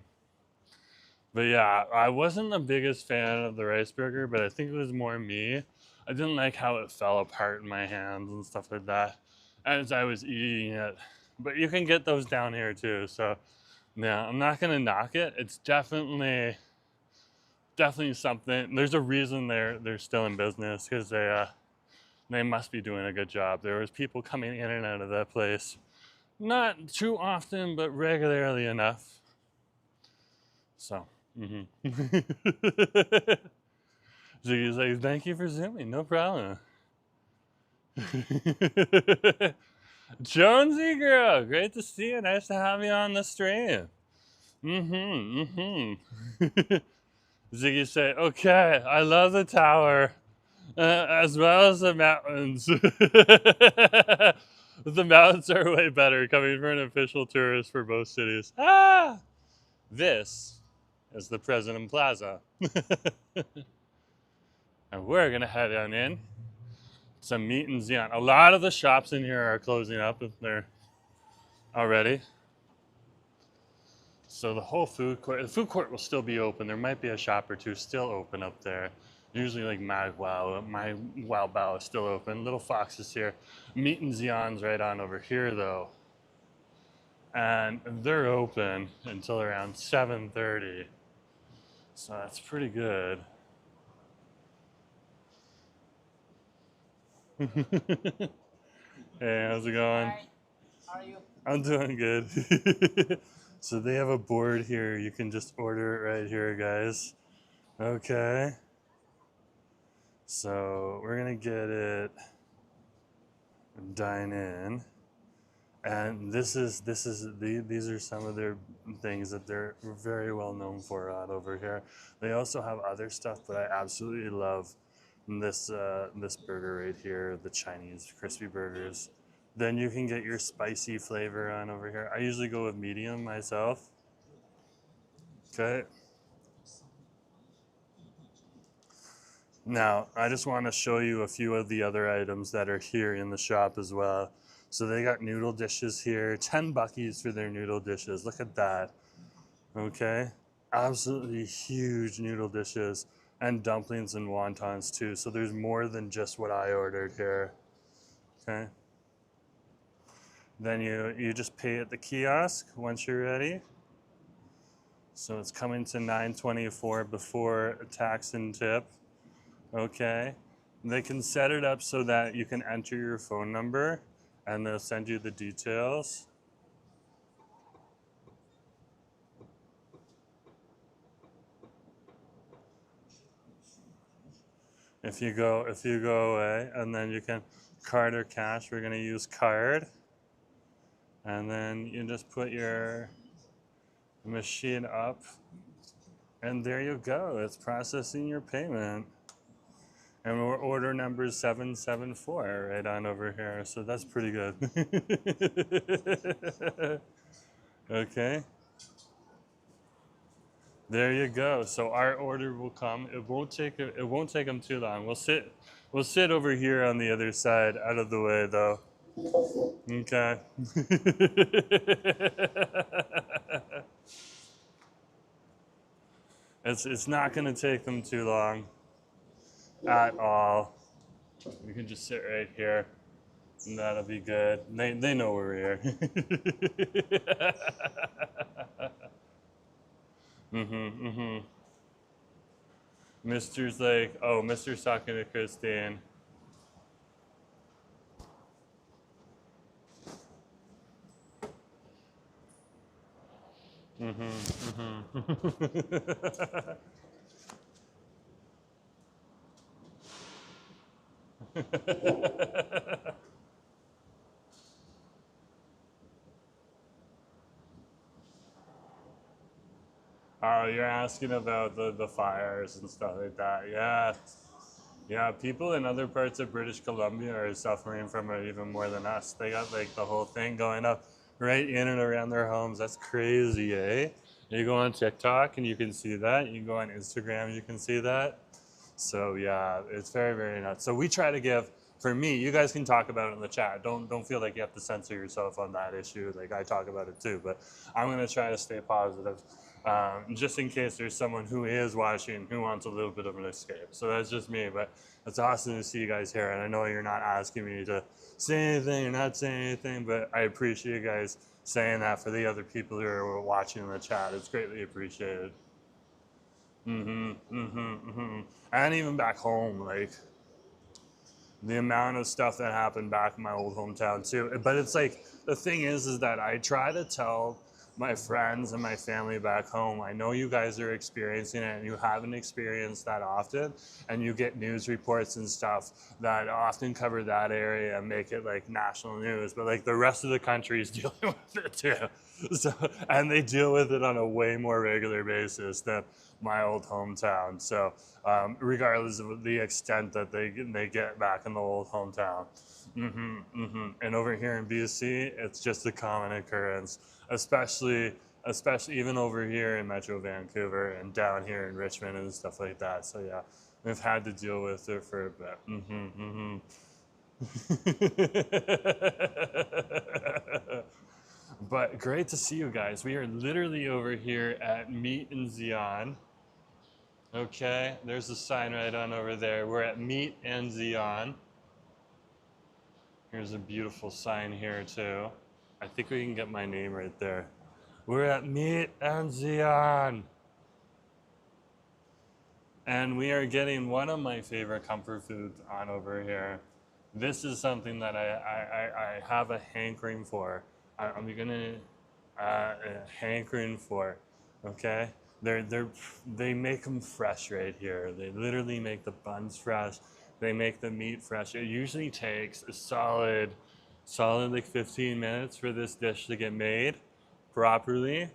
But yeah, I wasn't the biggest fan of the rice burger, but I think it was more me. I didn't like how it fell apart in my hands and stuff like that as I was eating it. But you can get those down here too, so yeah, I'm not gonna knock it. It's definitely something. There's a reason they're still in business, because they must be doing a good job. There was people coming in and out of that place, not too often, but regularly enough. So, Ziggy's like, thank you for zooming, no problem. Jonesy girl, great to see you. Nice to have you on the stream. Ziggy say, okay, I love the tower. As well as the mountains. The mountains are way better coming from an official tourist for both cities. Ah! This is the President Plaza. And we're gonna head on in. Some meat and Xi'an. A lot of the shops in here are closing up if they're already. So the whole the food court will still be open. There might be a shop or two still open up there. Usually like my wow bao is still open. Little Fox is here. Meat and Xi'an's right on over here though. And they're open until around 7:30. So that's pretty good. Hey, how's it going? Hi. How are you? I'm doing good. So they have a board here. You can just order it right here, guys. Okay. So we're gonna get it, dine in, and these are some of their things that they're very well known for out over here. They also have other stuff, but I absolutely love this this burger right here, the Chinese crispy burgers. Then you can get your spicy flavor on over here. I usually go with medium myself. Okay. Now, I just want to show you a few of the other items that are here in the shop as well. So they got noodle dishes here, 10 buckies for their noodle dishes. Look at that. Okay. Absolutely huge noodle dishes and dumplings and wontons too. So there's more than just what I ordered here. Okay. Then you just pay at the kiosk once you're ready. So it's coming to $9.24 before tax and tip. Okay. They can set it up so that you can enter your phone number and they'll send you the details. If you go away, and then you can card or cash. We're gonna use card. And then you just put your machine up, and there you go. It's processing your payment. And we're order number 774 right on over here. So that's pretty good. Okay. There you go. So our order will come. It won't take them too long. We'll sit over here on the other side, out of the way though. Okay. It's not going to take them too long at all. We can just sit right here, and that'll be good. They know we're here. Mister's like, oh, Mister's talking to Christine. Oh, you're asking about the fires and stuff like that. Yeah. Yeah, people in other parts of British Columbia are suffering from it even more than us. They got like the whole thing going up right in and around their homes. That's crazy, eh? You go on TikTok and you can see that. You go on Instagram, you can see that. So yeah, it's very, very nuts. So we try to give, for me, you guys can talk about it in the chat. Don't feel like you have to censor yourself on that issue. Like I talk about it too, but I'm gonna try to stay positive. Just in case there's someone who is watching who wants a little bit of an escape. So that's just me, but it's awesome to see you guys here. And I know you're not asking me to say anything, you're not saying anything, but I appreciate you guys saying that for the other people who are watching in the chat. It's greatly appreciated. And even back home, like the amount of stuff that happened back in my old hometown too. But it's like, the thing is that I try to tell my friends and my family back home, I know you guys are experiencing it and you haven't experienced that often, and you get news reports and stuff that often cover that area and make it like national news, but like the rest of the country is dealing with it too. So, and they deal with it on a way more regular basis than my old hometown. So regardless of the extent that they get back in the old hometown. And over here in BC, it's just a common occurrence, especially even over here in Metro Vancouver and down here in Richmond and stuff like that. So yeah, we've had to deal with it for a bit. But great to see you guys. We are literally over here at Meat and Xi'an. Okay, there's a sign right on over there. We're at Meat and Xi'an. Here's a beautiful sign here too. I think we can get my name right there. We're at Meat and Xi'an. And we are getting one of my favorite comfort foods on over here. This is something that I have a hankering for. I'm gonna hankering for, okay? They make them fresh right here. They literally make the buns fresh. They make the meat fresh. It usually takes a solid like 15 minutes for this dish to get made properly.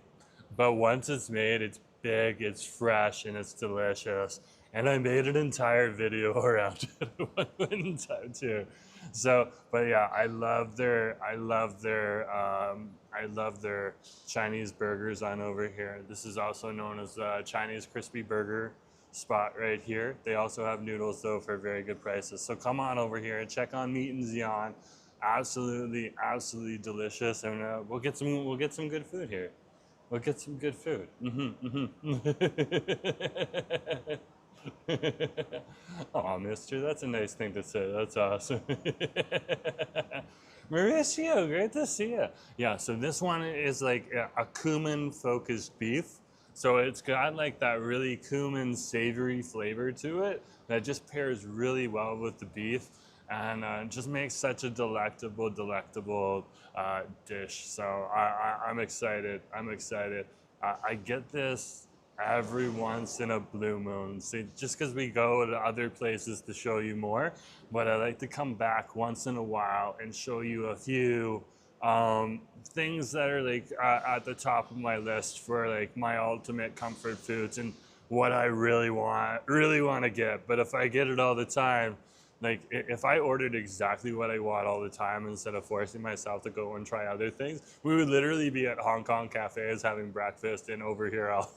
But once it's made, it's big, it's fresh, and it's delicious. And I made an entire video around it at one point in time too. So, but yeah, I love their Chinese burgers on over here. This is also known as the Chinese crispy burger spot right here. They also have noodles though for very good prices. So come on over here and check on Meat and Xi'an. Absolutely delicious, and we'll get some good food here. We'll get some good food. Oh, mister, that's a nice thing to say. That's awesome. Mauricio, great to see you. Yeah, so this one is like a cumin focused beef. So it's got like that really cumin savory flavor to it that just pairs really well with the beef, and just makes such a delectable dish. So I'm excited. I get this every once in a blue moon. So just because we go to other places to show you more, but I like to come back once in a while and show you a few things that are like at the top of my list for like my ultimate comfort foods and what I really want to get. But if I get it all the time, like if I ordered exactly what I want all the time instead of forcing myself to go and try other things, we would literally be at Hong Kong cafes having breakfast and over here all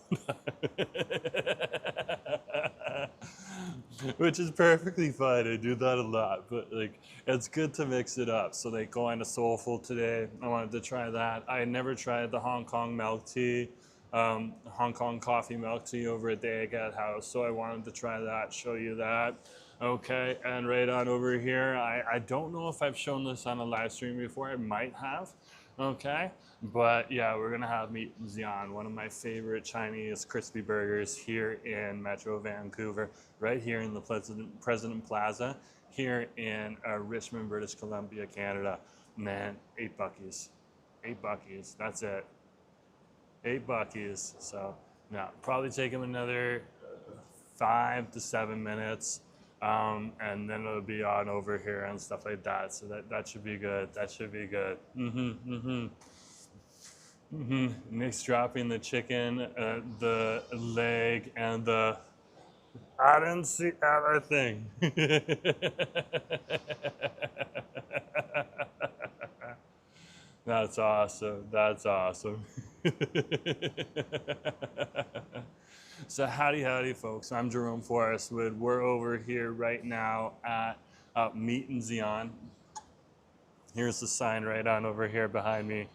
which is perfectly fine. I do that a lot, but like it's good to mix it up. So like going to Soulful today, I wanted to try that. I never tried the Hong Kong milk tea, Hong Kong coffee milk tea over at the Eggette House, so I wanted to try that, show you that. Okay, and right on over here, I don't know if I've shown this on a live stream before. I might have, okay? But yeah, we're gonna have Meat and Xi'an, one of my favorite Chinese crispy burgers here in Metro Vancouver, right here in the President Plaza, here in Richmond, British Columbia, Canada. Man, $8. $8, that's it. $8, so yeah, probably take them another 5 to 7 minutes. And then it'll be on over here and stuff like that. So that should be good. That should be good. Nick's dropping the chicken, the leg, and the... I didn't see everything. That's awesome. That's awesome. So howdy folks, I'm Jerome Forestwood. We're over here right now at Meat and Xi'an. Here's the sign right on over here behind me.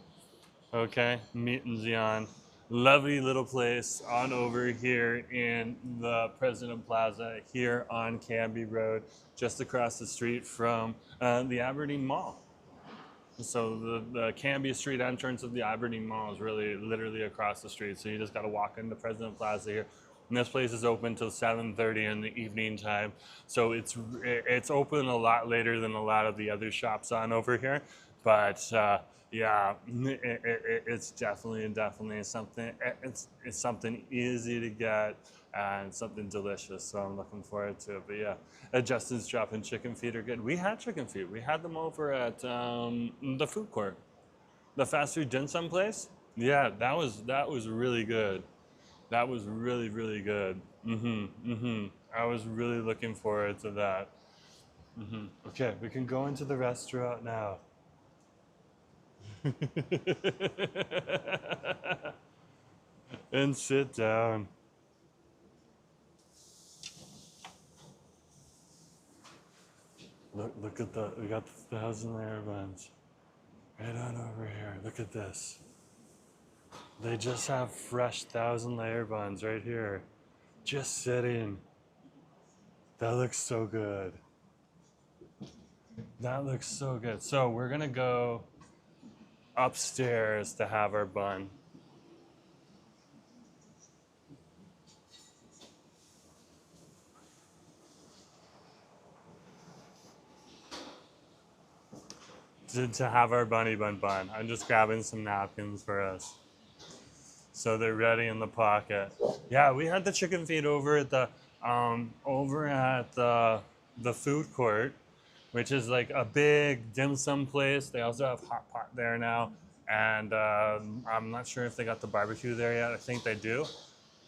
Okay, Meat and Xi'an. Lovely little place on over here in the President Plaza here on Cambie Road, just across the street from the Aberdeen Mall. So the Cambie Street entrance of the Aberdeen Mall is really literally across the street. So you just got to walk into President Plaza here. And this place is open till 7:30 in the evening time. So it's open a lot later than a lot of the other shops on over here. But yeah, it's definitely something. It's something easy to get and something delicious. So I'm looking forward to it. But yeah, Justin's dropping chicken feet are good. We had chicken feet. We had them over at the food court, the fast food dim sum place. Yeah, that was really good. That was really good. I was really looking forward to that. Okay, we can go into the restaurant now. And sit down. Look at the, we got the 1,000 layer buns. Right on over here. Look at this. They just have fresh 1,000 layer buns right here. Just sitting. That looks so good. That looks so good. So we're gonna go upstairs to have our bun. To have our bunny bun bun. I'm just grabbing some napkins for us. So they're ready in the pocket. Yeah, we had the chicken feet over at the food court, which is like a big dim sum place. They also have hot pot there now, and I'm not sure if they got the barbecue there yet. I think they do.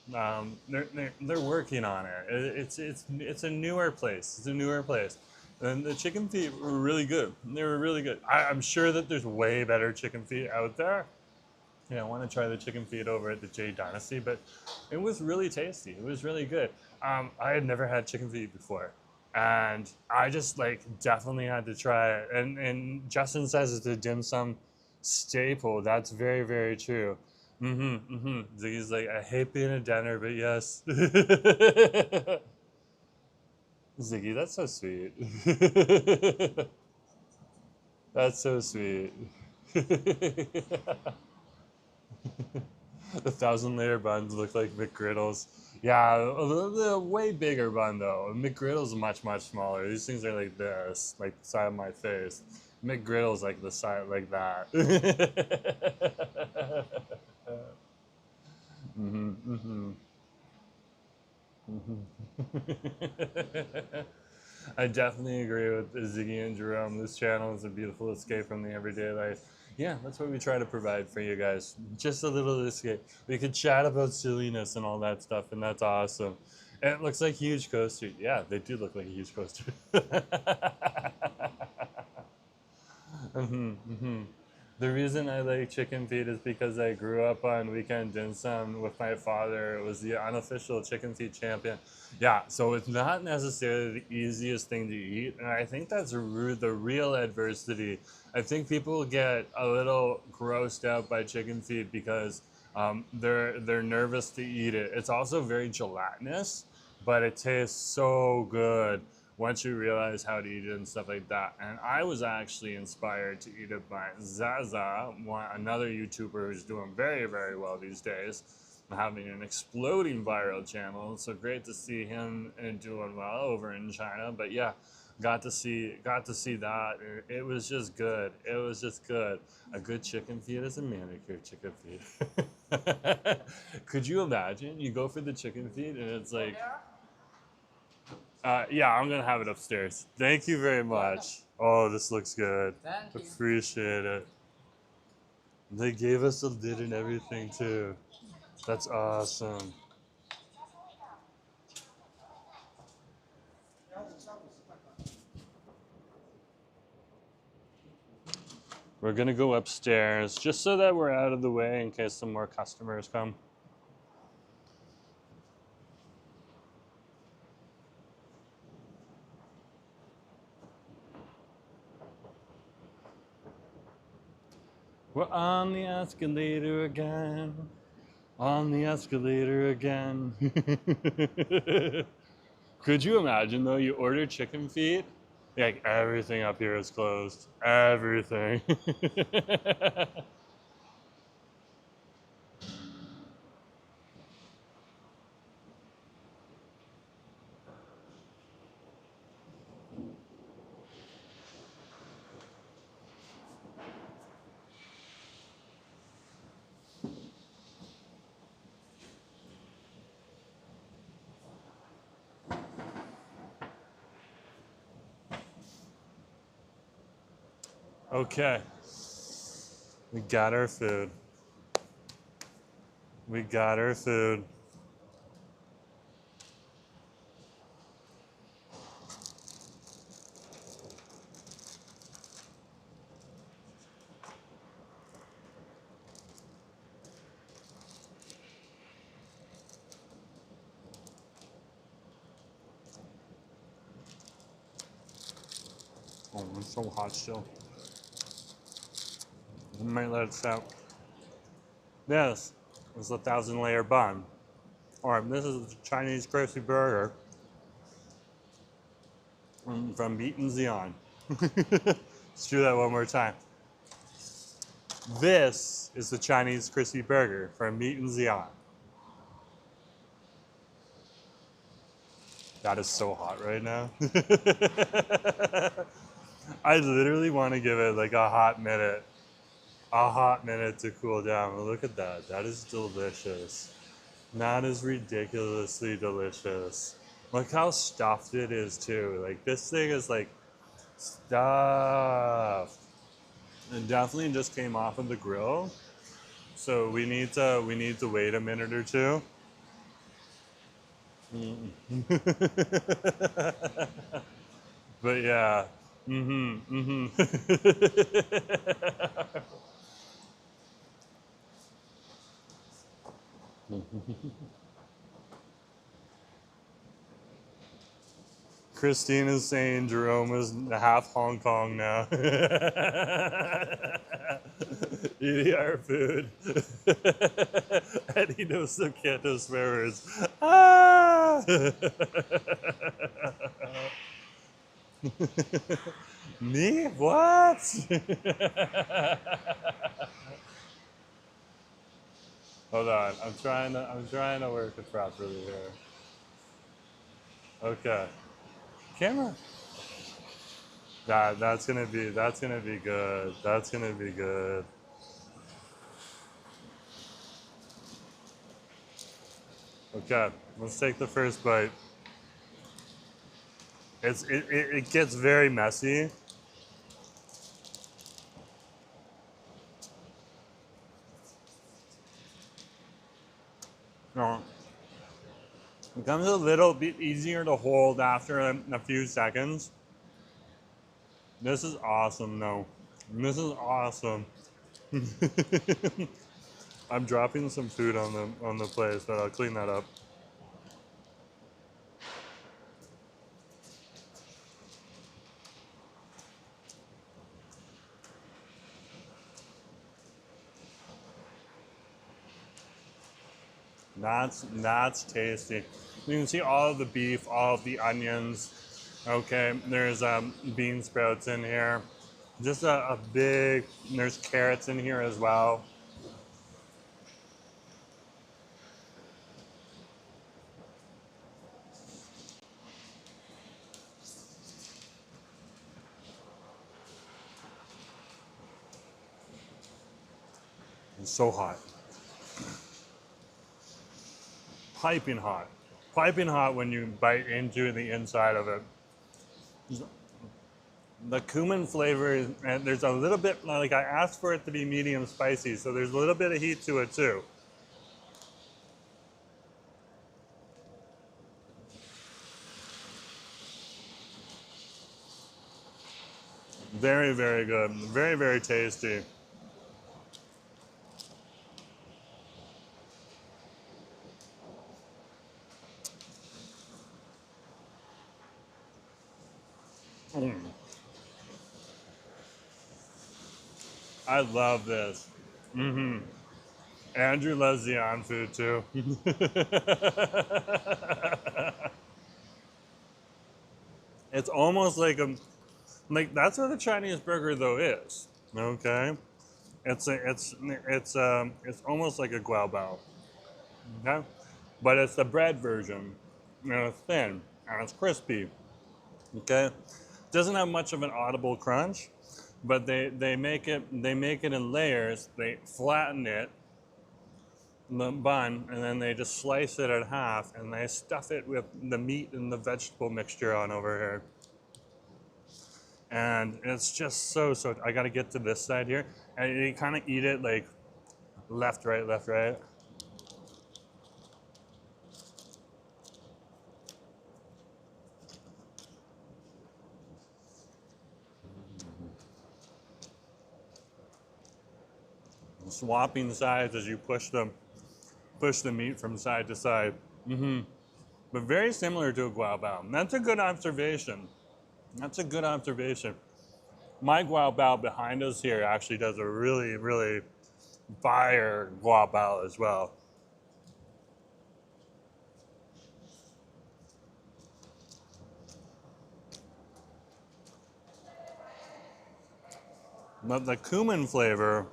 They're working on it. It's a newer place. It's a newer place. And the chicken feet were really good. They were really good. I'm sure that there's way better chicken feet out there. Yeah, I want to try the chicken feet over at the J Dynasty, but it was really tasty. It was really good. I had never had chicken feet before, and I just like definitely had to try it. And Justin says it's a dim sum staple. That's very true. Ziggy's like, I hate being a dinner, but yes. Ziggy, that's so sweet. That's so sweet. The 1,000 layer buns look like McGriddles. Yeah, the way bigger bun though. McGriddles much smaller. These things are like this, like the side of my face. McGriddles like the side like that. hmm hmm I definitely agree with Ziggy and Jerome. This channel is a beautiful escape from the everyday life. Yeah, that's what we try to provide for you guys. Just a little escape. We could chat about silliness and all that stuff, and that's awesome. And it looks like huge coaster. Yeah, they do look like a huge coaster. The reason I like chicken feet is because I grew up on weekend dim sum with my father. It was the unofficial chicken feet champion. Yeah, so it's not necessarily the easiest thing to eat, and I think that's the real adversity. I think people get a little grossed out by chicken feet because they're nervous to eat it. It's also very gelatinous, but it tastes so good once you realize how to eat it and stuff like that. And I was actually inspired to eat it by Zaza, another YouTuber who's doing very well these days, having an exploding viral channel. So great to see him doing well over in China. But yeah, got to see that. It was just good. It was just good. A good chicken feet is a manicured chicken feet. Could you imagine? You go for the chicken feet and it's like, yeah, I'm gonna have it upstairs. Thank you very much. Oh, this looks good. Thank you. Appreciate it. They gave us a lid and everything too. That's awesome. We're gonna go upstairs just so that we're out of the way in case some more customers come. We're on the escalator again. On the escalator again. Could you imagine though, you order chicken feet, like everything up here is closed. Everything. Okay. We got our food. We got our food. Oh, it's so hot still. I might let it set. This is a 1,000-layer bun. Or this is a Chinese crispy burger from Meat and Xi'an. Let's do that one more time. This is the Chinese crispy burger from Meat and Xi'an. That is so hot right now. I literally want to give it like a hot minute to cool down. Look at that. That is delicious. That is ridiculously delicious. Look how stuffed it is too. Like this thing is like stuffed. It definitely just came off of the grill. So we need to wait a minute or two. But yeah. Christine is saying Jerome is half Hong Kong now. Eating our food. And he knows the Canto swear words. Ah! Me? What? Hold on, I'm trying to work it properly here. Okay. Camera. That's gonna be good. That's gonna be good. Okay, let's take the first bite. It gets very messy. No. It becomes a little bit easier to hold after a few seconds. This is awesome, though. This is awesome. I'm dropping some food on the place, but I'll clean that up. That's tasty. You can see all of the beef, all of the onions. Okay, there's bean sprouts in here. Just a big, there's carrots in here as well. It's so hot. Piping hot. Piping hot when you bite into the inside of it. The cumin flavor, and there's a little bit, like I asked for it to be medium spicy, so there's a little bit of heat to it too. Very, very good. Very, very tasty. I love this. Andrew loves Xi'an food too. It's almost like that's what a Chinese burger though is. Okay, it's almost like a guaobao. Okay, but it's the bread version, and it's thin and it's crispy. Okay, doesn't have much of an audible crunch, but they make it in layers. They flatten it, the bun, and then they just slice it in half, and they stuff it with the meat and the vegetable mixture on over here. And it's just so, I gotta get to this side here. And you kind of eat it like left, right, left, right. Swapping sides as you push the meat from side to side. But very similar to a guao bao. That's a good observation. That's a good observation. My guao bao behind us here actually does a really, really fire guao bao as well. But the cumin flavor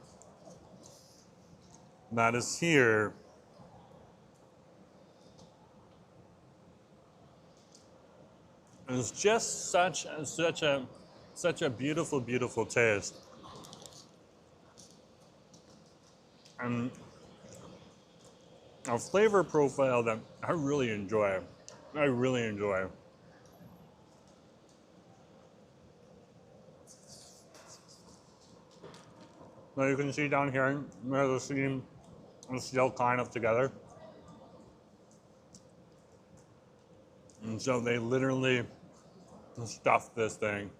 that is here is just such a beautiful, beautiful taste. And a flavor profile that I really enjoy. I really enjoy. Now you can see down here where the seam is still kind of together. And so they literally stuff this thing.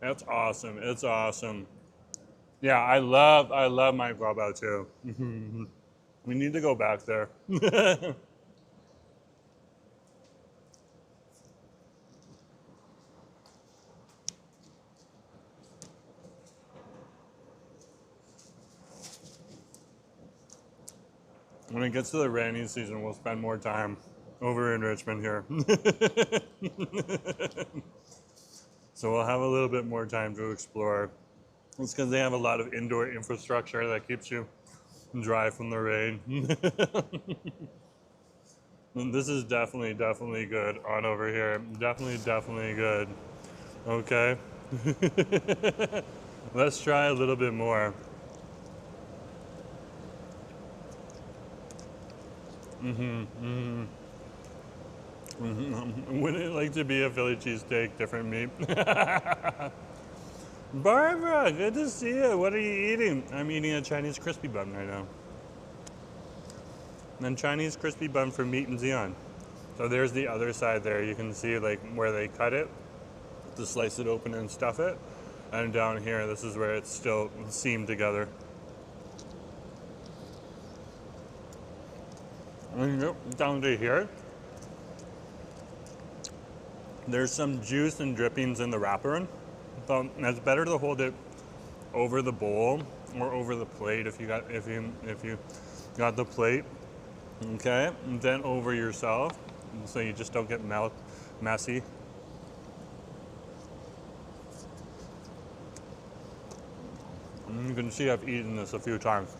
It's awesome. It's awesome. Yeah, I love my guao bao too. We need to go back there. When it gets to the rainy season, we'll spend more time over in Richmond here. So we'll have a little bit more time to explore. It's because they have a lot of indoor infrastructure that keeps you dry from the rain. And this is definitely good on over here. Definitely good. Okay. Let's try a little bit more. Wouldn't it like to be a Philly cheesesteak, different meat? Barbara, good to see you. What are you eating? I'm eating a Chinese crispy bun right now. And Chinese crispy bun for meat and Xi'an. So there's the other side there. You can see like where they cut it to slice it open and stuff it. And down here, this is where it's still seamed together. And down to here, there's some juice and drippings in the wrapper. So it's better to hold it over the bowl or over the plate if you got the plate, okay, and then over yourself, so you just don't get messy. And you can see I've eaten this a few times.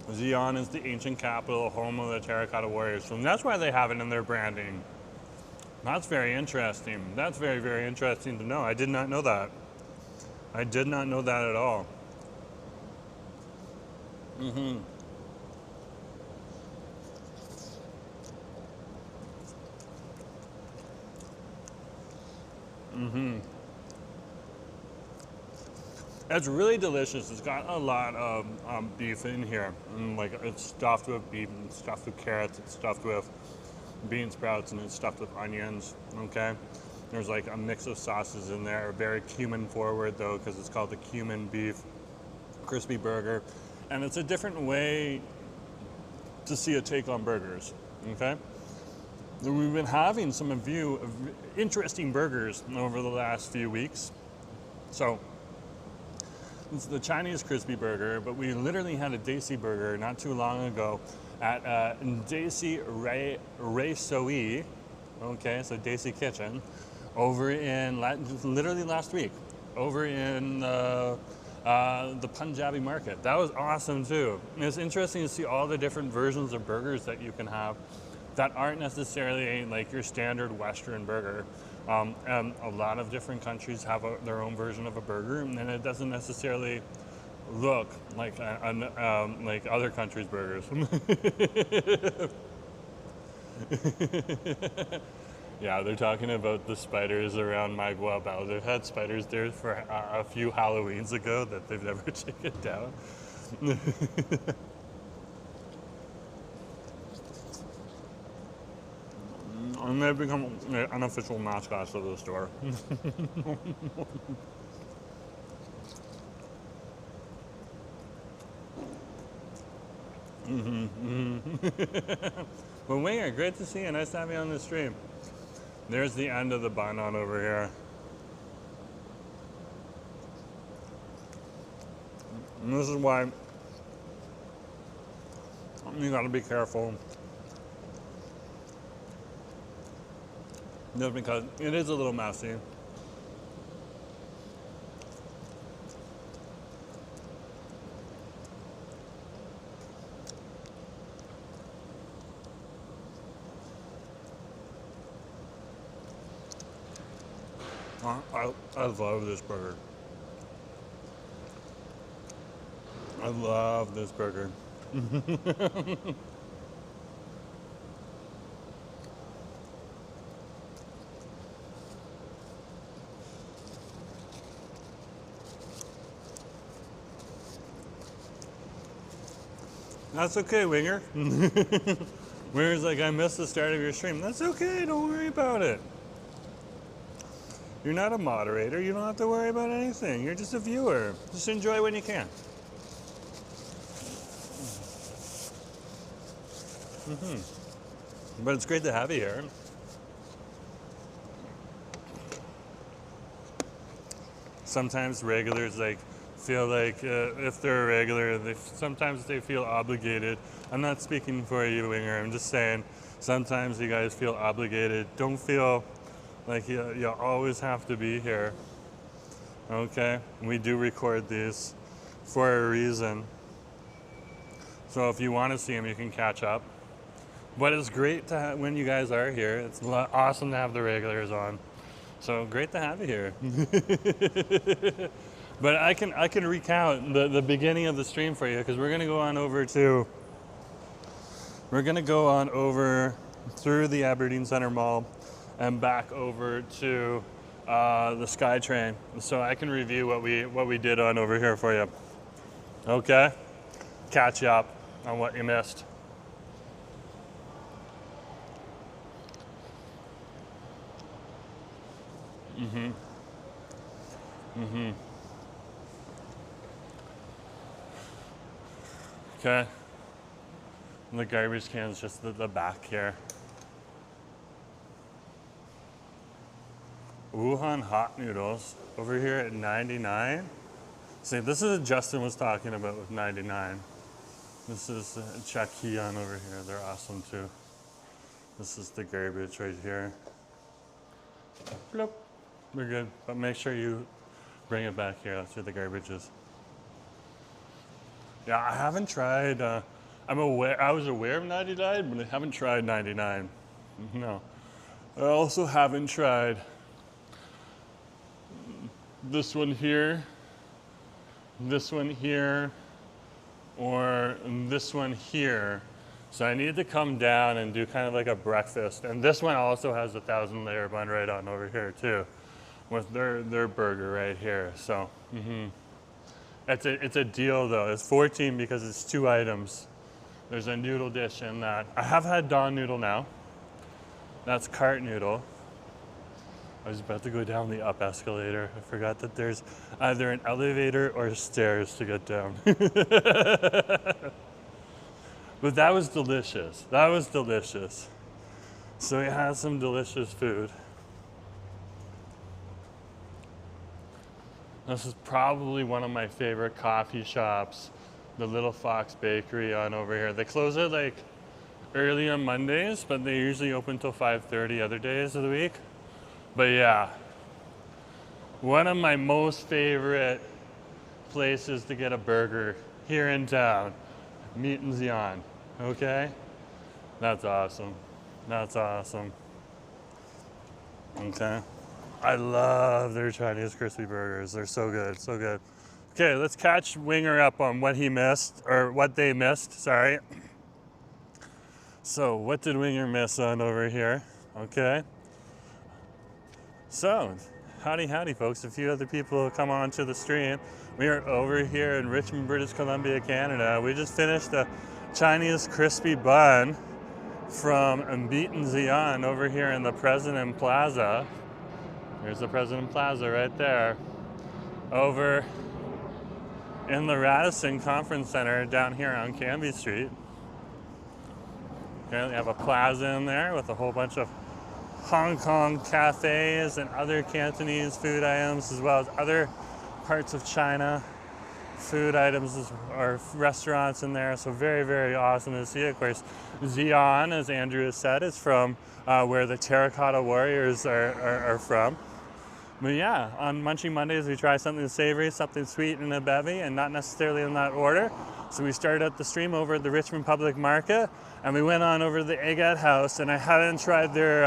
Xi'an is the ancient capital, home of the terracotta warriors. So that's why they have it in their branding. That's very interesting. That's very, very interesting to know. I did not know that. I did not know that at all. It's really delicious. It's got a lot of beef in here. And like it's stuffed with beef, and it's stuffed with carrots, it's stuffed with bean sprouts, and it's stuffed with onions, okay? There's like a mix of sauces in there, very cumin forward though, because it's called the Cumin beef crispy burger. And it's a different way to see a take on burgers, okay? We've been having some interesting burgers over the last few weeks. So, it's the Chinese crispy burger, but we literally had a Desi burger not too long ago at Desi Ray, okay, so Desi Kitchen, over in, literally last week, over in the Punjabi market. That was awesome too. And it's interesting to see all the different versions of burgers that you can have that aren't necessarily like your standard Western burger. And a lot of different countries have their own version of a burger, and it doesn't necessarily look like like other countries' burgers. Yeah, they're talking about the spiders around my guabao. They've had spiders there for a few Halloweens ago that they've never taken down. And they've become the unofficial mascots of the store. Well, Winger, great to see you. Nice to have you on the stream. There's the end of the bun on over here. And this is why you gotta be careful. Just because it is a little messy. I love this burger. I love this burger. That's okay, Winger. Winger's like, I missed the start of your stream. That's okay, don't worry about it. You're not a moderator. You don't have to worry about anything. You're just a viewer. Just enjoy when you can. But it's great to have you here. Sometimes regulars feel like if they're a regular, sometimes they feel obligated. I'm not speaking for you, Winger. I'm just saying sometimes you guys feel obligated. Don't feel like you always have to be here. Okay? We do record these for a reason. So if you want to see them, you can catch up. But it's great to have, when you guys are here. It's awesome to have the regulars on. So great to have you here. But I can recount the beginning of the stream for you, because we're gonna go on over through the Aberdeen Centre Mall and back over to the SkyTrain, so I can review what we did on over here for you. Okay, catch you up on what you missed. Okay, and the garbage can's just the back here. Wuhan hot noodles over here at 99. See, this is what Justin was talking about with 99. This is Xi'an over here. They're awesome too. This is the garbage right here. Bloop. We're good, but make sure you bring it back here. That's where the garbage is. Yeah, I haven't tried. I was aware of 99, but I haven't tried 99. No. I also haven't tried this one here, or this one here. So I need to come down and do kind of like a breakfast. And this one also has a 1,000-layer bun right on over here too, with their burger right here. So it's a deal though. It's 14 because it's 2 items. There's a noodle dish in that. I have had Dawn noodle now. That's cart noodle. I was about to go down the up escalator. I forgot that there's either an elevator or stairs to get down. But that was delicious. That was delicious. So we had some delicious food. This is probably one of my favorite coffee shops, the Little Fox Bakery on over here. They close at like early on Mondays, but they usually open till 5:30 other days of the week. But yeah, one of my most favorite places to get a burger here in town, Meat and Xi'an, okay? That's awesome. That's awesome. Okay. I love their Chinese crispy burgers. They're so good, so good. Okay, let's catch Winger up on what he missed, or what they missed, sorry. So what did Winger miss on over here? Okay. So, howdy folks, a few other people come on to the stream. We are over here in Richmond, British Columbia, Canada. We just finished a Chinese crispy bun from Xi'an over here in the President Plaza. There's the President Plaza right there. Over in the Radisson Conference Center down here on Cambie Street. Okay, they have a plaza in there with a whole bunch of Hong Kong cafes and other Cantonese food items, as well as other parts of China food items or restaurants in there. So very, very awesome to see. Of course, Xi'an, as Andrew has said, is from where the terracotta warriors are from. But yeah, on Munchie Mondays, we try something savory, something sweet, and a bevy, and not necessarily in that order. So we started out the stream over at the Richmond Public Market, and we went on over to the Eggette House, and I hadn't tried their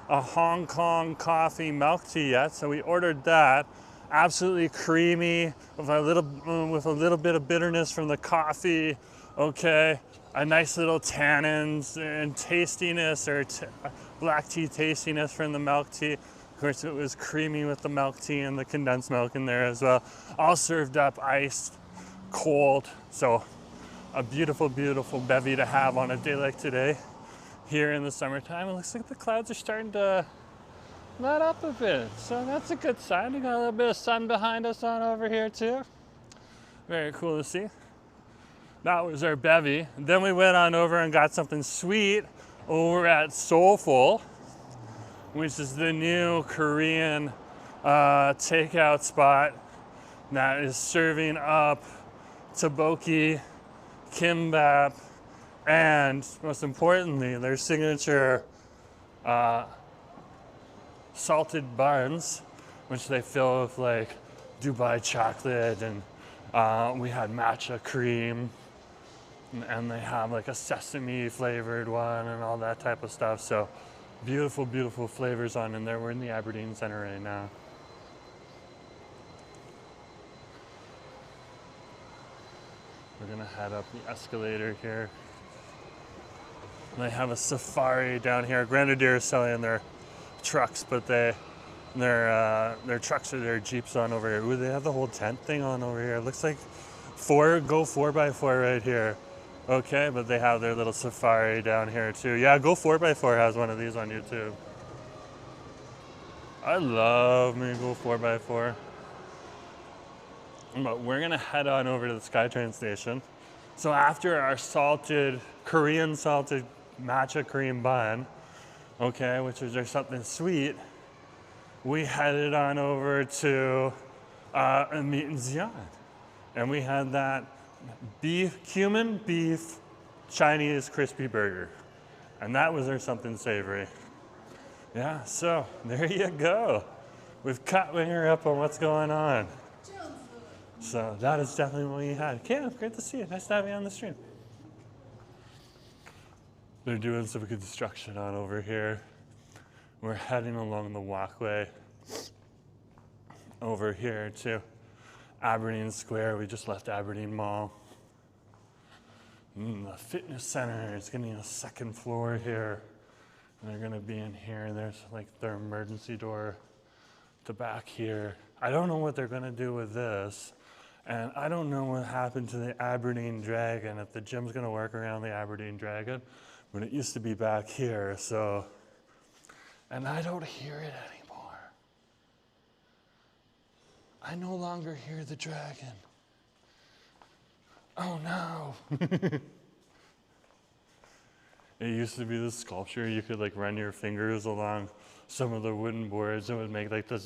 a Hong Kong coffee milk tea yet, so we ordered that. Absolutely creamy, with a little bit of bitterness from the coffee. Okay, a nice little tannins and tastiness, or black tea tastiness from the milk tea. Of course, it was creamy with the milk tea and the condensed milk in there as well. All served up iced, cold. So a beautiful, beautiful bevy to have on a day like today. Here in the summertime, it looks like the clouds are starting to let up a bit, so that's a good sign. We got a little bit of sun behind us on over here too. Very cool to see. That was our bevy. Then we went on over and got something sweet over at Seoulful, which is the new Korean takeout spot that is serving up tteokbokki, kimbap, and most importantly, their signature salted buns, which they fill with like Dubai chocolate, and we had matcha cream, and they have like a sesame flavored one and all that type of stuff. So beautiful, beautiful flavors on in there. We're in the Aberdeen Center right now. We're gonna head up the escalator here. They have a safari down here. Grenadier is selling their trucks, but their trucks or their Jeeps on over here. Ooh, they have the whole tent thing on over here. It looks like Go 4x4 right here. Okay, but they have their little safari down here too. Yeah, Go 4x4 has one of these on YouTube. I love me Go 4x4. But we're gonna head on over to the SkyTrain station. So after our Korean salted matcha cream bun, okay, which is there's something sweet, we headed on over to a meat in Xi'an. And we had that cumin beef Chinese crispy burger. And that was our something savory. Yeah, so there you go. We've cut Winger up on what's going on. So that is definitely what we had. Yeah, great to see you. Nice to have you on the stream. They're doing some construction on over here. We're heading along the walkway over here to Aberdeen Square. We just left Aberdeen Mall. The fitness center is getting a second floor here. And they're gonna be in here. There's like their emergency door to back here. I don't know what they're gonna do with this. And I don't know what happened to the Aberdeen Dragon, if the gym's gonna work around the Aberdeen Dragon, but it used to be back here, so. And I don't hear it anymore. I no longer hear the dragon. Oh no. It used to be this sculpture, you could like run your fingers along some of the wooden boards and it would make like this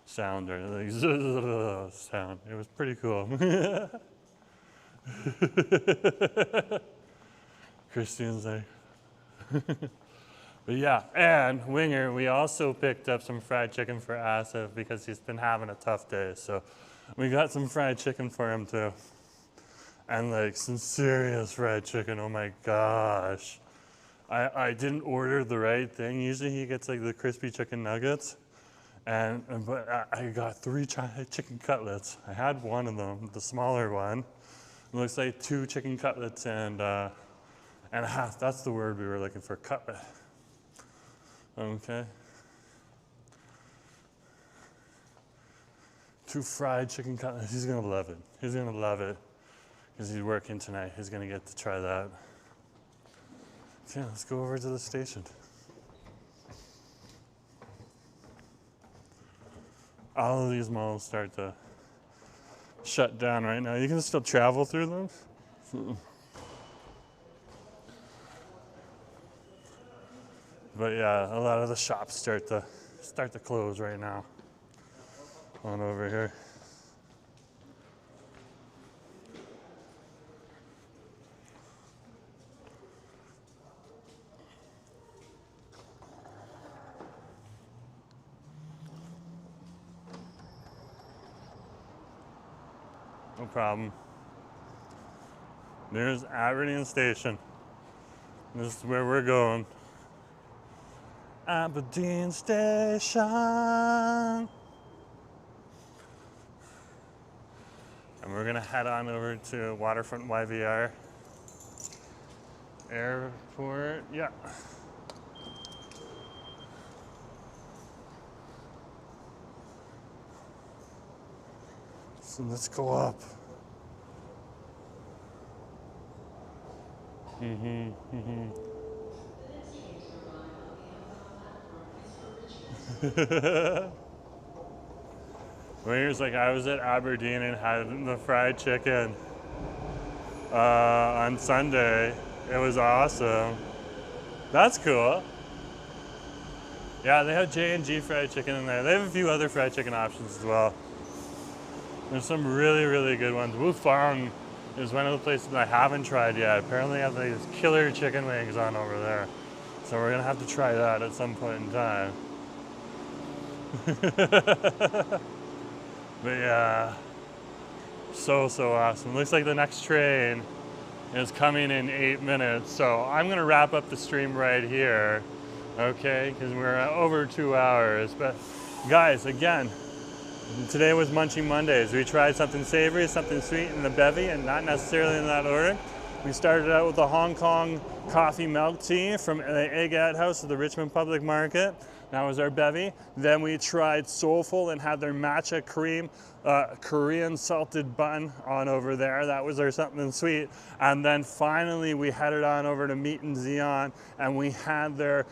sound or like sound. It was pretty cool. Christian's like, but yeah, and Winger, we also picked up some fried chicken for Asif because he's been having a tough day. So we got some fried chicken for him too. And like some serious fried chicken, oh my gosh. I didn't order the right thing. Usually he gets like the crispy chicken nuggets. But I got 3 chicken cutlets. I had one of them, the smaller one. It looks like 2 chicken cutlets and a half. That's the word we were looking for, cutlet. Okay. 2 fried chicken cutlets. He's gonna love it. He's gonna love it because he's working tonight. He's gonna get to try that. So yeah, let's go over to the station. All of these malls start to shut down right now. You can still travel through them. But yeah, a lot of the shops start to close right now. On over here. No problem. There's Aberdeen Station. This is where we're going. Aberdeen Station. And we're gonna head on over to Waterfront YVR Airport. Yeah. So let's go up. Where's like I was at Aberdeen and had the fried chicken on Sunday. It was awesome. That's cool. Yeah, they have J&G fried chicken in there. They have a few other fried chicken options as well. There's some really, really good ones. Wu Fang is one of the places that I haven't tried yet. Apparently they have these killer chicken wings on over there. So we're gonna have to try that at some point in time. But yeah, so awesome. Looks like the next train is coming in 8 minutes. So I'm gonna wrap up the stream right here, okay? Because we're over 2 hours. But guys, again, today was Munchie Mondays. We tried something savory, something sweet in the bevy, and not necessarily in that order. We started out with the Hong Kong coffee milk tea from the Eggette House at the Richmond Public Market. That was our bevy. Then we tried Soulful and had their matcha cream Korean salted bun on over there. That was our something sweet. And then finally we headed on over to Meat and Xi'an and we had their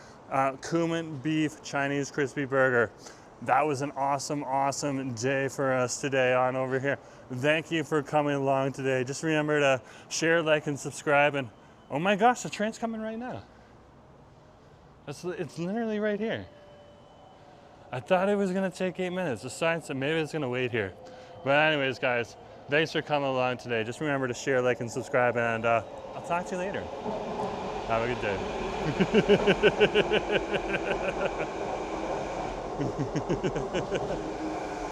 Cumin beef Chinese crispy burger. That was an awesome, awesome day for us today on over here. Thank you for coming along today. Just remember to share, like, and subscribe. And oh my gosh, the train's coming right now. It's literally right here. I thought it was gonna take 8 minutes. The sign said maybe it's gonna wait here. But anyways, guys, thanks for coming along today. Just remember to share, like, and subscribe, and I'll talk to you later. Have a good day.